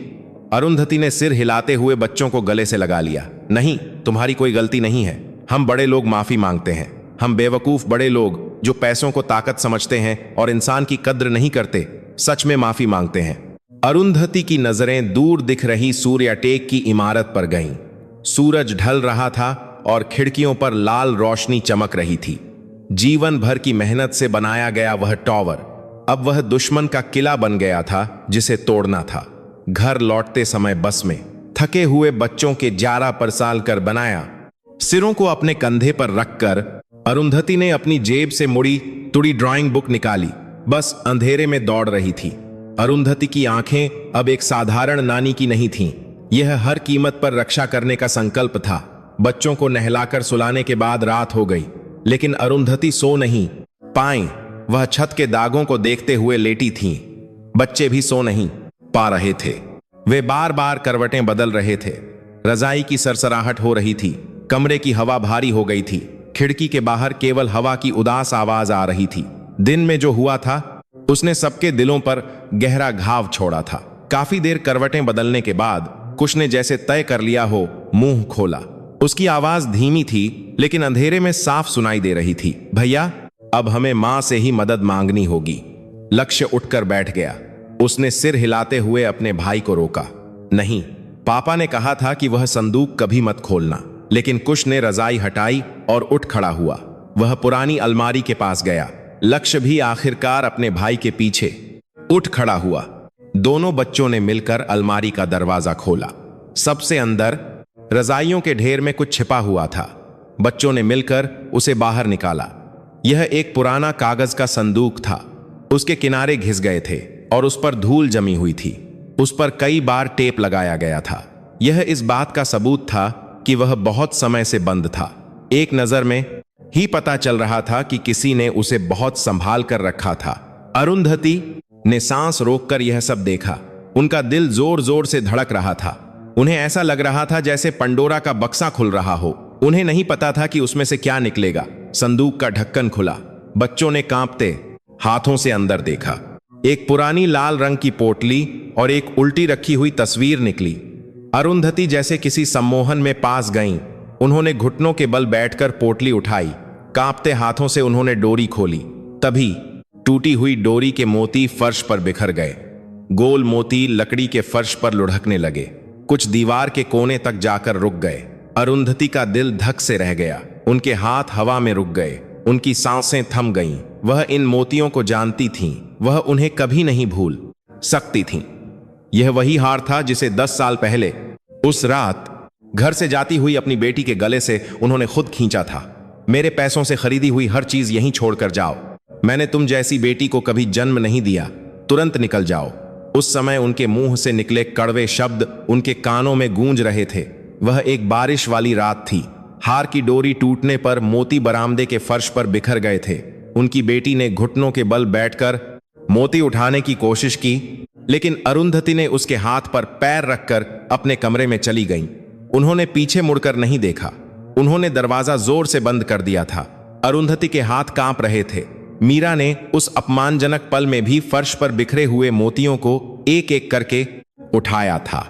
Speaker 1: अरुंधति ने सिर हिलाते हुए बच्चों को गले से लगा लिया। नहीं, तुम्हारी कोई गलती नहीं है। हम बड़े लोग माफी मांगते हैं। हम बेवकूफ बड़े लोग जो पैसों को ताकत समझते हैं और इंसान की कद्र नहीं करते, सच में माफी मांगते हैं। अरुंधति की नजरें दूर दिख रही सूर्याटेक की इमारत पर गईं। सूरज ढल रहा था और खिड़कियों पर लाल रोशनी चमक रही थी। जीवन भर की मेहनत से बनाया गया वह टॉवर अब वह दुश्मन का किला बन गया था जिसे तोड़ना था। घर लौटते समय बस में थके हुए बच्चों के जारा पर साल कर बनाया। सिरों को अपने कंधे पर रखकर अरुंधति ने अपनी जेब से मुड़ी तुड़ी ड्राइंग बुक निकाली। बस अंधेरे में दौड़ रही थी। अरुंधति की आंखें अब एक साधारण नानी की नहीं थीं। यह हर कीमत पर रक्षा करने का संकल्प था। बच्चों को नहलाकर सुलाने के बाद रात हो गई, लेकिन अरुंधति सो नहीं पाई। वह छत के दागों को देखते हुए लेटी थीं। बच्चे भी सो नहीं पा रहे थे। वे बार बार करवटें बदल रहे थे। रजाई की सरसराहट हो रही थी। कमरे की हवा भारी हो गई थी। खिड़की के बाहर केवल हवा की उदास आवाज आ रही थी। दिन में जो हुआ था उसने सबके दिलों पर गहरा घाव छोड़ा था। काफी देर करवटें बदलने के बाद कुश ने जैसे तय कर लिया हो मुंह खोला। उसकी आवाज धीमी थी लेकिन अंधेरे में साफ सुनाई दे रही थी। भैया, अब हमें मां से ही मदद मांगनी होगी। लक्ष्य उठकर बैठ गया। उसने सिर हिलाते हुए अपने भाई को रोका। नहीं, पापा ने कहा था कि वह संदूक कभी मत खोलना। लेकिन कुश ने रजाई हटाई और उठ खड़ा हुआ। वह पुरानी अलमारी के पास गया। लक्ष्य भी आखिरकार अपने भाई के पीछे उठ खड़ा हुआ। दोनों बच्चों ने मिलकर अलमारी का दरवाजा खोला। सबसे अंदर रजाइयों के ढेर में कुछ छिपा हुआ था। बच्चों ने मिलकर उसे बाहर निकाला। यह एक पुराना कागज का संदूक था। उसके किनारे घिस गए थे और उस पर धूल जमी हुई थी। उस पर कई बार टेप लगाया गया था। यह इस बात का सबूत था कि वह बहुत समय से बंद था। एक नजर में ही पता चल रहा था कि किसी ने उसे बहुत संभाल कर रखा था। अरुंधति ने सांस रोककर यह सब देखा। उनका दिल जोर जोर से धड़क रहा था। उन्हें ऐसा लग रहा था जैसे पंडोरा का बक्सा खुल रहा हो। उन्हें नहीं पता था कि उसमें से क्या निकलेगा। संदूक का ढक्कन खुला। बच्चों ने कांपते हाथों से अंदर देखा। एक पुरानी लाल रंग की पोटली और एक उल्टी रखी हुई तस्वीर निकली। अरुंधति जैसे किसी सम्मोहन में पास गईं। उन्होंने घुटनों के बल बैठकर पोटली उठाई। कांपते हाथों से उन्होंने डोरी खोली। तभी टूटी हुई डोरी के मोती फर्श पर बिखर गए। गोल मोती लकड़ी के फर्श पर लुढ़कने लगे। कुछ दीवार के कोने तक जाकर रुक गए। अरुंधति का दिल धक से रह गया। उनके हाथ हवा में रुक गए। उनकी सांसें थम गईं। वह इन मोतियों को जानती थीं। वह उन्हें कभी नहीं भूल सकती थीं। यह वही हार था जिसे 10 साल पहले उस रात घर से जाती हुई अपनी बेटी के गले से उन्होंने खुद खींचा था। मेरे पैसों से खरीदी हुई हर चीज यहीं छोड़कर जाओ। मैंने तुम जैसी बेटी को कभी जन्म नहीं दिया। तुरंत निकल जाओ। उस समय उनके मुंह से निकले कड़वे शब्द उनके कानों में गूंज रहे थे। वह एक बारिश वाली रात थी। हार की डोरी टूटने पर मोती बरामदे के फर्श पर बिखर गए थे। उनकी बेटी ने घुटनों के बल बैठकर मोती उठाने की कोशिश की, लेकिन अरुंधति ने उसके हाथ पर पैर रखकर अपने कमरे में चली गईं। उन्होंने पीछे मुड़कर नहीं देखा। उन्होंने दरवाजा जोर से बंद कर दिया था। अरुंधति के हाथ कांप रहे थे। मीरा ने उस अपमानजनक पल में भी फर्श पर बिखरे हुए मोतियों को एक एक करके उठाया था।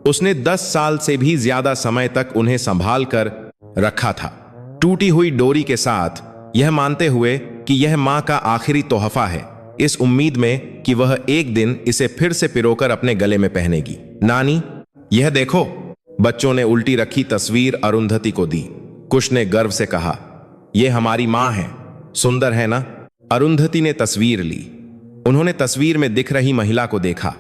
Speaker 1: उसने 10 साल से भी ज्यादा समय तक उन्हें संभाल कर रखा था, टूटी हुई डोरी के साथ, यह मानते हुए कि यह मां का आखिरी तोहफा है, इस उम्मीद में कि वह एक दिन इसे फिर से पिरोकर अपने गले में पहनेगी। नानी, यह देखो। बच्चों ने उल्टी रखी तस्वीर अरुंधति को दी। कुश ने गर्व से कहा, यह हमारी मां है। सुंदर है ना? अरुंधति ने तस्वीर ली। उन्होंने तस्वीर में दिख रही महिला को देखा।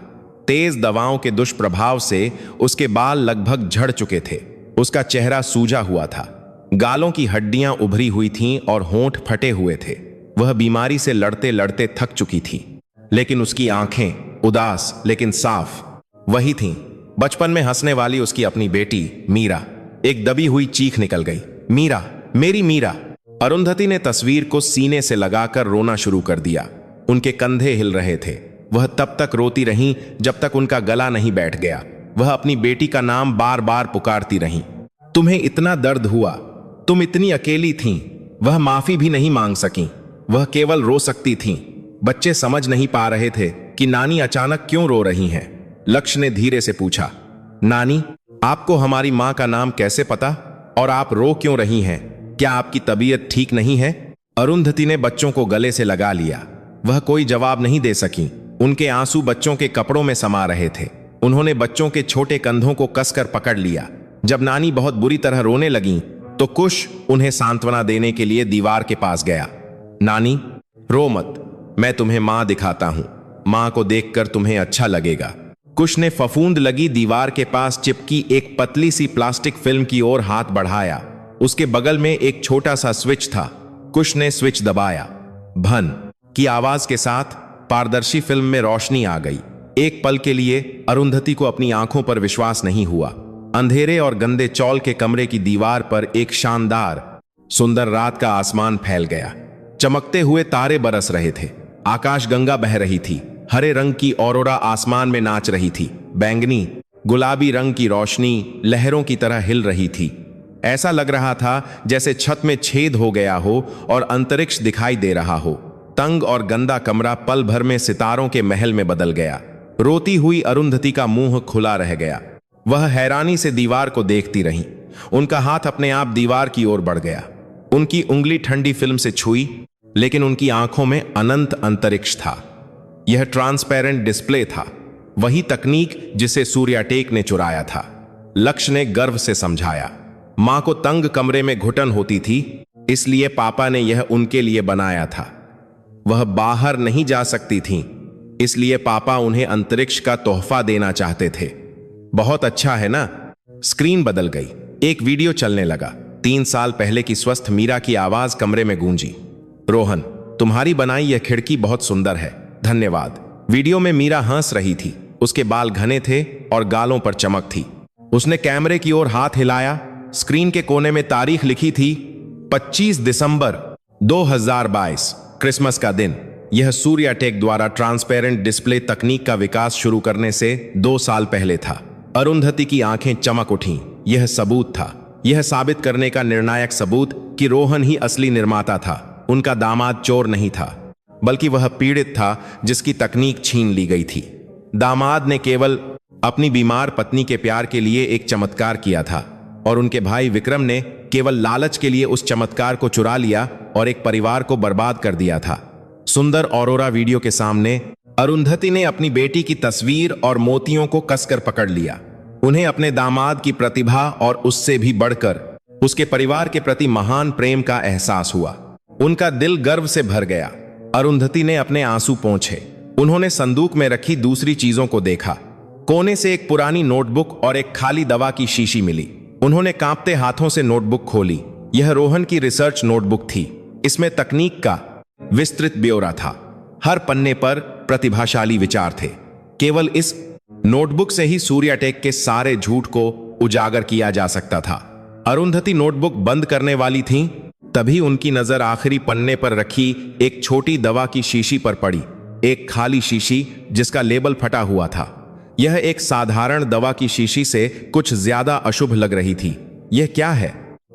Speaker 1: तेज दवाओं के दुष्प्रभाव से उसके बाल लगभग झड़ चुके थे। उसका चेहरा सूजा हुआ था। गालों की हड्डियां उभरी हुई थीं और होंठ फटे हुए थे। वह बीमारी से लड़ते लड़ते थक चुकी थी। लेकिन उसकी आंखें उदास लेकिन साफ वही थीं। बचपन में हंसने वाली उसकी अपनी बेटी मीरा। एक दबी हुई चीख निकल गई, मीरा, मेरी मीरा। अरुंधति ने तस्वीर को सीने से लगाकर रोना शुरू कर दिया। उनके कंधे हिल रहे थे। वह तब तक रोती रहीं जब तक उनका गला नहीं बैठ गया। वह अपनी बेटी का नाम बार बार पुकारती रहीं। तुम्हें इतना दर्द हुआ, तुम इतनी अकेली थीं। वह माफी भी नहीं मांग सकीं, वह केवल रो सकती थीं। बच्चे समझ नहीं पा रहे थे कि नानी अचानक क्यों रो रही हैं। लक्ष्य ने धीरे से पूछा, नानी, आपको हमारी मां का नाम कैसे पता और आप रो क्यों रही हैं? क्या आपकी तबीयत ठीक नहीं है? अरुंधति ने बच्चों को गले से लगा लिया। वह कोई जवाब नहीं दे सकी। उनके आंसू बच्चों के कपड़ों में समा रहे थे। उन्होंने बच्चों के छोटे कंधों को कसकर पकड़ लिया। जब नानी बहुत बुरी तरह रोने लगीं, तो कुश उन्हें सांत्वना देने के लिए दीवार के पास गया। नानी, रो मत, मैं तुम्हें मां दिखाता हूं। मां को देखकर तुम्हें अच्छा लगेगा। कुश ने फफूंद लगी दीवार के पास चिपकी एक पतली सी प्लास्टिक फिल्म की ओर हाथ बढ़ाया। उसके बगल में एक छोटा सा स्विच था। कुश ने स्विच दबाया। भन की आवाज के साथ पारदर्शी फिल्म में रोशनी आ गई। एक पल के लिए अरुंधति को अपनी आंखों पर विश्वास नहीं हुआ। अंधेरे और गंदे चौल के कमरे की दीवार पर एक शानदार सुंदर रात का आसमान फैल गया। चमकते हुए तारे बरस रहे थे। आकाश गंगा बह रही थी। हरे रंग की ऑरोरा आसमान में नाच रही थी। बैंगनी गुलाबी रंग की रोशनी लहरों की तरह हिल रही थी। ऐसा लग रहा था जैसे छत में छेद हो गया हो और अंतरिक्ष दिखाई दे रहा हो। तंग और गंदा कमरा पल भर में सितारों के महल में बदल गया। रोती हुई अरुंधति का मुंह खुला रह गया। वह हैरानी से दीवार को देखती रही। उनका हाथ अपने आप दीवार की ओर बढ़ गया। उनकी उंगली ठंडी फिल्म से छुई, लेकिन उनकी आंखों में अनंत अंतरिक्ष था। यह ट्रांसपेरेंट डिस्प्ले था, वही तकनीक जिसे सूर्याटेक ने चुराया था। लक्ष्य ने गर्व से समझाया, मां को तंग कमरे में घुटन होती थी, इसलिए पापा ने यह उनके लिए बनाया था। वह बाहर नहीं जा सकती थीं, इसलिए पापा उन्हें अंतरिक्ष का तोहफा देना चाहते थे। बहुत अच्छा है ना? स्क्रीन बदल गई। एक वीडियो चलने लगा। 3 साल पहले की स्वस्थ मीरा की आवाज कमरे में गूंजी, रोहन, तुम्हारी बनाई यह खिड़की बहुत सुंदर है, धन्यवाद। वीडियो में मीरा हंस रही थी। उसके बाल घने थे और गालों पर चमक थी। उसने कैमरे की ओर हाथ हिलाया। स्क्रीन के कोने में तारीख लिखी थी, 25 दिसंबर 2022, क्रिसमस का दिन। यह सूर्याटेक द्वारा ट्रांसपेरेंट डिस्प्ले तकनीक का विकास शुरू करने से 2 साल पहले था। अरुंधति की आंखें चमक उठीं। यह सबूत था, यह साबित करने का निर्णायक सबूत कि रोहन ही असली निर्माता था। उनका दामाद चोर नहीं था, बल्कि वह पीड़ित था जिसकी तकनीक छीन ली गई थी। दामाद ने केवल अपनी बीमार पत्नी के प्यार के लिए एक चमत्कार किया था, और उनके भाई विक्रम ने केवल लालच के लिए उस चमत्कार को चुरा लिया और एक परिवार को बर्बाद कर दिया था। सुंदर ऑरोरा वीडियो के सामने अरुंधति ने अपनी बेटी की तस्वीर और मोतियों को कसकर पकड़ लिया। उन्हें अपने दामाद की प्रतिभा और उससे भी बढ़कर उसके परिवार के प्रति महान प्रेम का एहसास हुआ। उनका दिल गर्व से भर गया। अरुंधति ने अपने आंसू पोंछे। उन्होंने संदूक में रखी दूसरी चीजों को देखा। कोने से एक पुरानी नोटबुक और एक खाली दवा की शीशी मिली। उन्होंने कांपते हाथों से नोटबुक खोली। यह रोहन की रिसर्च नोटबुक थी। इसमें तकनीक का विस्तृत ब्यौरा था। हर पन्ने पर प्रतिभाशाली विचार थे। केवल इस नोटबुक से ही सूर्याटेक के सारे झूठ को उजागर किया जा सकता था। अरुंधति नोटबुक बंद करने वाली थीं, तभी उनकी नजर आखिरी पन्ने पर रखी एक छोटी दवा की शीशी पर पड़ी। एक खाली शीशी जिसका लेबल फटा हुआ था। यह एक साधारण दवा की शीशी से कुछ ज्यादा अशुभ लग रही थी। यह क्या है?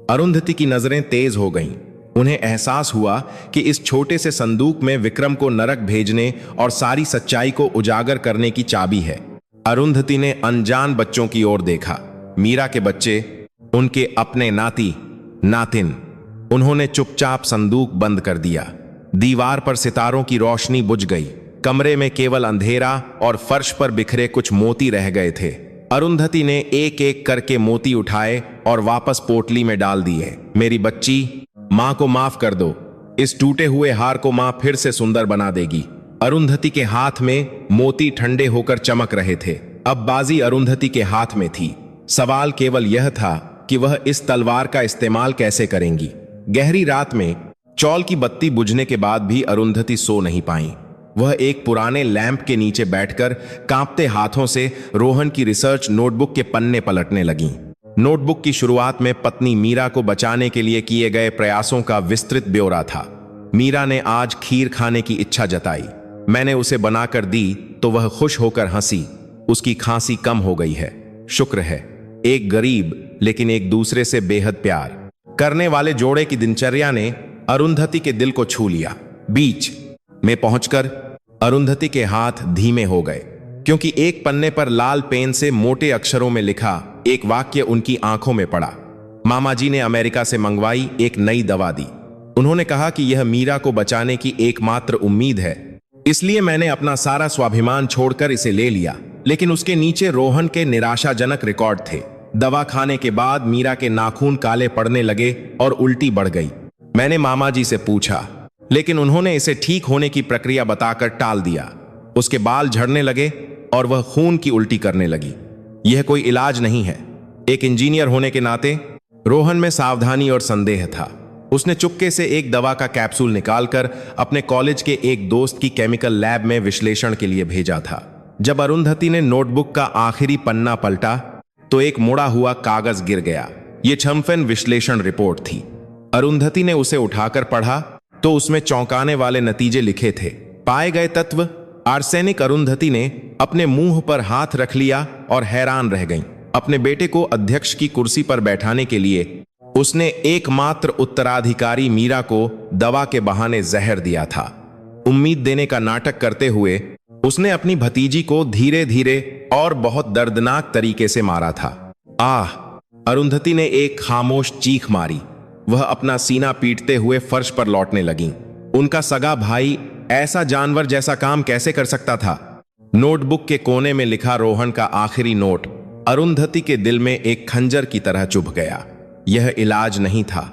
Speaker 1: अरुंधति की नजरें तेज हो गईं। उन्हें एहसास हुआ कि इस छोटे से संदूक में विक्रम को नरक भेजने और सारी सच्चाई को उजागर करने की चाबी है। अरुंधति ने अनजान बच्चों की ओर देखा। मीरा के बच्चे, उनके अपने नाती नातिन। उन्होंने चुपचाप संदूक बंद कर दिया। दीवार पर सितारों की रोशनी बुझ गई। कमरे में केवल अंधेरा और फर्श पर बिखरे कुछ मोती रह गए थे। अरुंधति ने एक एक करके मोती उठाए और वापस पोटली में डाल दिए। मेरी बच्ची, मां को माफ कर दो। इस टूटे हुए हार को मां फिर से सुंदर बना देगी। अरुंधति के हाथ में मोती ठंडे होकर चमक रहे थे। अब बाजी अरुंधति के हाथ में थी। सवाल केवल यह था कि वह इस तलवार का इस्तेमाल कैसे करेंगी। गहरी रात में चौल की बत्ती बुझने के बाद भी अरुंधति सो नहीं पाई। वह एक पुराने लैंप के नीचे बैठकर कांपते हाथों से रोहन की रिसर्च नोटबुक के पन्ने पलटने लगीं। नोटबुक की शुरुआत में पत्नी मीरा को बचाने के लिए किए गए प्रयासों का विस्तृत ब्यौरा था। मीरा ने आज खीर खाने की इच्छा जताई। मैंने उसे बनाकर दी तो वह खुश होकर हंसी। उसकी खांसी कम हो गई है, शुक्र है। एक गरीब लेकिन एक दूसरे से बेहद प्यार करने वाले जोड़े की दिनचर्या ने अरुंधति के दिल को छू लिया। बीच में पहुंचकर अरुंधति के हाथ धीमे हो गए, क्योंकि एक पन्ने पर लाल पेन से मोटे अक्षरों में लिखा एक वाक्य उनकी आंखों में पड़ा। मामा जी ने अमेरिका से मंगवाई एक नई दवा दी। उन्होंने कहा कि यह मीरा को बचाने की एकमात्र उम्मीद है, इसलिए मैंने अपना सारा स्वाभिमान छोड़कर इसे ले लिया। लेकिन उसके नीचे रोहन के निराशाजनक रिकॉर्ड थे। दवा खाने के बाद मीरा के नाखून काले पड़ने लगे और उल्टी बढ़ गई। मैंने मामा जी से पूछा, लेकिन उन्होंने इसे ठीक होने की प्रक्रिया बताकर टाल दिया। उसके बाल झड़ने लगे और वह खून की उल्टी करने लगी। यह कोई इलाज नहीं है। एक इंजीनियर होने के नाते रोहन में सावधानी और संदेह था। उसने चुपके से एक दवा का कैप्सूल निकालकर अपने कॉलेज के एक दोस्त की केमिकल लैब में विश्लेषण के लिए भेजा था। जब अरुंधति ने नोटबुक का आखिरी पन्ना पलटा तो एक मुड़ा हुआ कागज गिर गया। यह छम्फेन विश्लेषण रिपोर्ट थी। अरुंधति ने उसे उठाकर पढ़ा तो उसमें चौंकाने वाले नतीजे लिखे थे। पाए गए तत्व आर्सेनिक। अरुंधति ने अपने मुंह पर हाथ रख लिया और हैरान रह गईं। अपने बेटे को अध्यक्ष की कुर्सी पर बैठाने के लिए उसने एकमात्र उत्तराधिकारी मीरा को दवा के बहाने जहर दिया था। उम्मीद देने का नाटक करते हुए उसने अपनी भतीजी को धीरे धीरे और बहुत दर्दनाक तरीके से मारा था। आह! अरुंधति ने एक खामोश चीख मारी। वह अपना सीना पीटते हुए फर्श पर लौटने लगी। उनका सगा भाई ऐसा जानवर जैसा काम कैसे कर सकता था? नोटबुक के कोने में लिखा रोहन का आखिरी नोट अरुंधति के दिल में एक खंजर की तरह चुभ गया। यह इलाज नहीं था।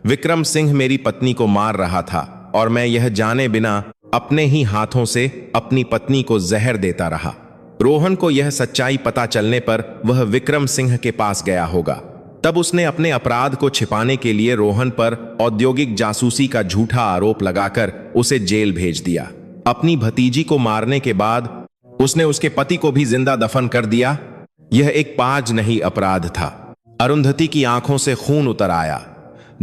Speaker 1: विक्रम सिंह मेरी पत्नी को मार रहा था और मैं यह जाने बिना अपने ही हाथों से अपनी पत्नी को जहर देता रहा। रोहन को यह सच्चाई पता चलने पर वह विक्रम सिंह के पास गया होगा। तब उसने अपने अपराध को छिपाने के लिए रोहन पर औद्योगिक जासूसी का झूठा आरोप लगाकर उसे जेल भेज दिया। अपनी भतीजी को मारने के बाद उसने उसके पति को भी जिंदा दफन कर दिया। यह एक पाज नहीं अपराध था। अरुंधति की आंखों से खून उतर आया।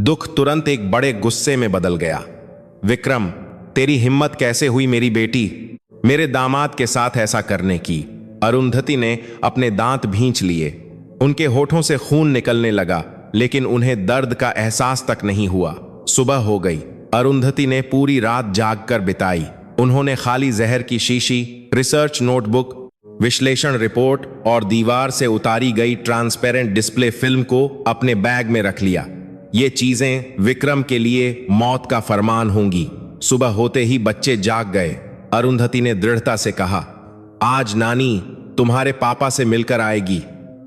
Speaker 1: दुख तुरंत एक बड़े गुस्से में बदल गया। विक्रम, तेरी हिम्मत कैसे हुई मेरी बेटी, मेरे दामाद के साथ ऐसा करने की? अरुंधति ने अपने दांत भींच लिए। उनके होठों से खून निकलने लगा, लेकिन उन्हें दर्द का एहसास तक नहीं हुआ। सुबह हो गई। अरुंधति ने पूरी रात जागकर बिताई। उन्होंने खाली जहर की शीशी, रिसर्च नोटबुक, विश्लेषण रिपोर्ट और दीवार से उतारी गई ट्रांसपेरेंट डिस्प्ले फिल्म को अपने बैग में रख लिया। ये चीजें विक्रम के लिए मौत का फरमान होंगी। सुबह होते ही बच्चे जाग गए। अरुंधति ने दृढ़ता से कहा, आज नानी तुम्हारे पापा से मिलकर आएगी।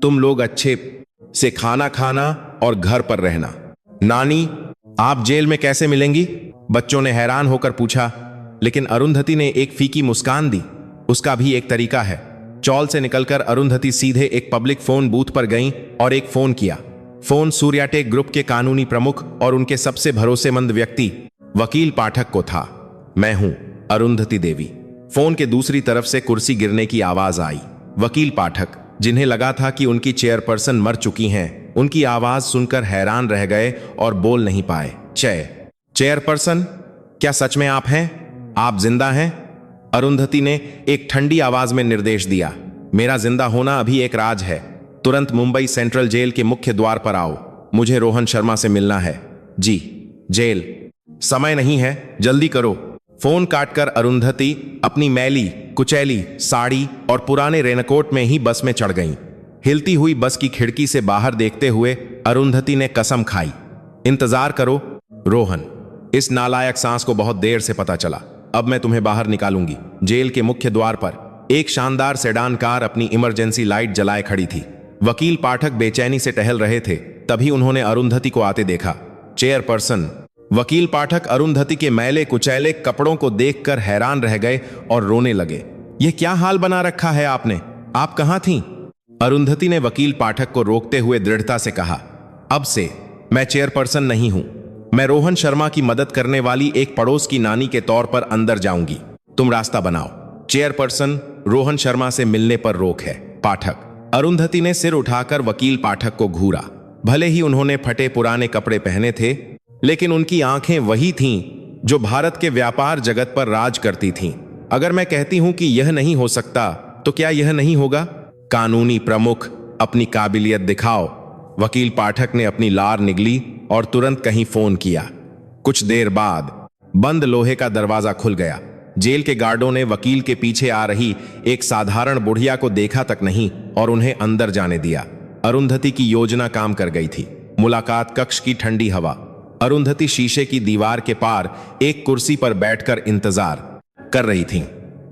Speaker 1: तुम लोग अच्छे से खाना खाना और घर पर रहना। नानी, आप जेल में कैसे मिलेंगी? बच्चों ने हैरान होकर पूछा। लेकिन अरुंधति ने एक फीकी मुस्कान दी। उसका भी एक तरीका है। चौल से निकलकर अरुंधति सीधे एक पब्लिक फोन बूथ पर गईं और एक फोन किया। फोन सूर्याटेक ग्रुप के कानूनी प्रमुख और उनके सबसे भरोसेमंद व्यक्ति वकील पाठक को था। मैं हूं अरुंधति देवी। फोन के दूसरी तरफ से कुर्सी गिरने की आवाज आई। वकील पाठक, जिन्हें लगा था कि उनकी चेयरपर्सन मर चुकी हैं, उनकी आवाज सुनकर हैरान रह गए और बोल नहीं पाए। चेयरपर्सन, क्या सच में आप हैं? आप जिंदा हैं? अरुंधति ने एक ठंडी आवाज में निर्देश दिया। मेरा जिंदा होना अभी एक राज है। तुरंत मुंबई सेंट्रल जेल के मुख्य द्वार पर आओ। मुझे रोहन शर्मा से मिलना है। जी। जेल? समय नहीं है, जल्दी करो। फोन काटकर अरुंधति अपनी मैली कुचैली साड़ी और पुराने रेनकोट में ही बस में चढ़ गईं। हिलती हुई बस की खिड़की से बाहर देखते हुए अरुंधति ने कसम खाई, इंतजार करो रोहन। इस नालायक सांस को बहुत देर से पता चला। अब मैं तुम्हें बाहर निकालूंगी। जेल के मुख्य द्वार पर एक शानदार सेडान कार अपनी इमरजेंसी लाइट जलाए खड़ी थी। वकील पाठक बेचैनी से टहल रहे थे। तभी उन्होंने अरुंधति को आते देखा। चेयरपर्सन। वकील पाठक अरुंधति के मैले कुचैले कपड़ों को देखकर हैरान रह गए और रोने लगे। यह क्या हाल बना रखा है आपने? आप कहां थीं? अरुंधति ने वकील पाठक को रोकते हुए दृढ़ता से कहा, अब से मैं चेयरपर्सन नहीं हूं। मैं रोहन शर्मा की मदद करने वाली एक पड़ोस की नानी के तौर पर अंदर जाऊंगी। तुम रास्ता बनाओ। चेयरपर्सन रोहन शर्मा से मिलने पर रोक है। पाठक। अरुंधति ने सिर उठाकर वकील पाठक को घूरा। भले ही उन्होंने फटे पुराने कपड़े पहने थे, लेकिन उनकी आंखें वही थीं जो भारत के व्यापार जगत पर राज करती थीं। अगर मैं कहती हूं कि यह नहीं हो सकता, तो क्या यह नहीं होगा? कानूनी प्रमुख, अपनी काबिलियत दिखाओ। वकील पाठक ने अपनी लार निगली और तुरंत कहीं फोन किया। कुछ देर बाद बंद लोहे का दरवाजा खुल गया। जेल के गार्डों ने वकील के पीछे आ रही एक साधारण बुढ़िया को देखा तक नहीं और उन्हें अंदर जाने दिया। अरुंधति की योजना काम कर गई थी। मुलाकात कक्ष की ठंडी हवा। अरुंधति शीशे की दीवार के पार एक कुर्सी पर बैठकर इंतजार कर रही थी।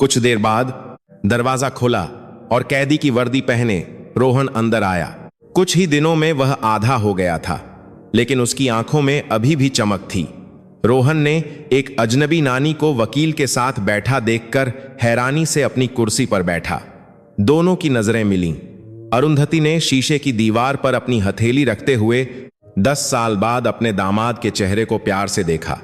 Speaker 1: कुछ देर बाद दरवाजा खुला और कैदी की वर्दी पहने रोहन अंदर आया। कुछ ही दिनों में वह आधा हो गया था, लेकिन उसकी आंखों में अभी भी चमक थी। रोहन ने एक अजनबी नानी को वकील के साथ बैठा देखकर हैरानी से अपनी कुर्सी पर बैठा। दोनों की नजरें मिलीं। अरुंधति ने शीशे की दीवार पर अपनी हथेली रखते हुए 10 साल बाद अपने दामाद के चेहरे को प्यार से देखा।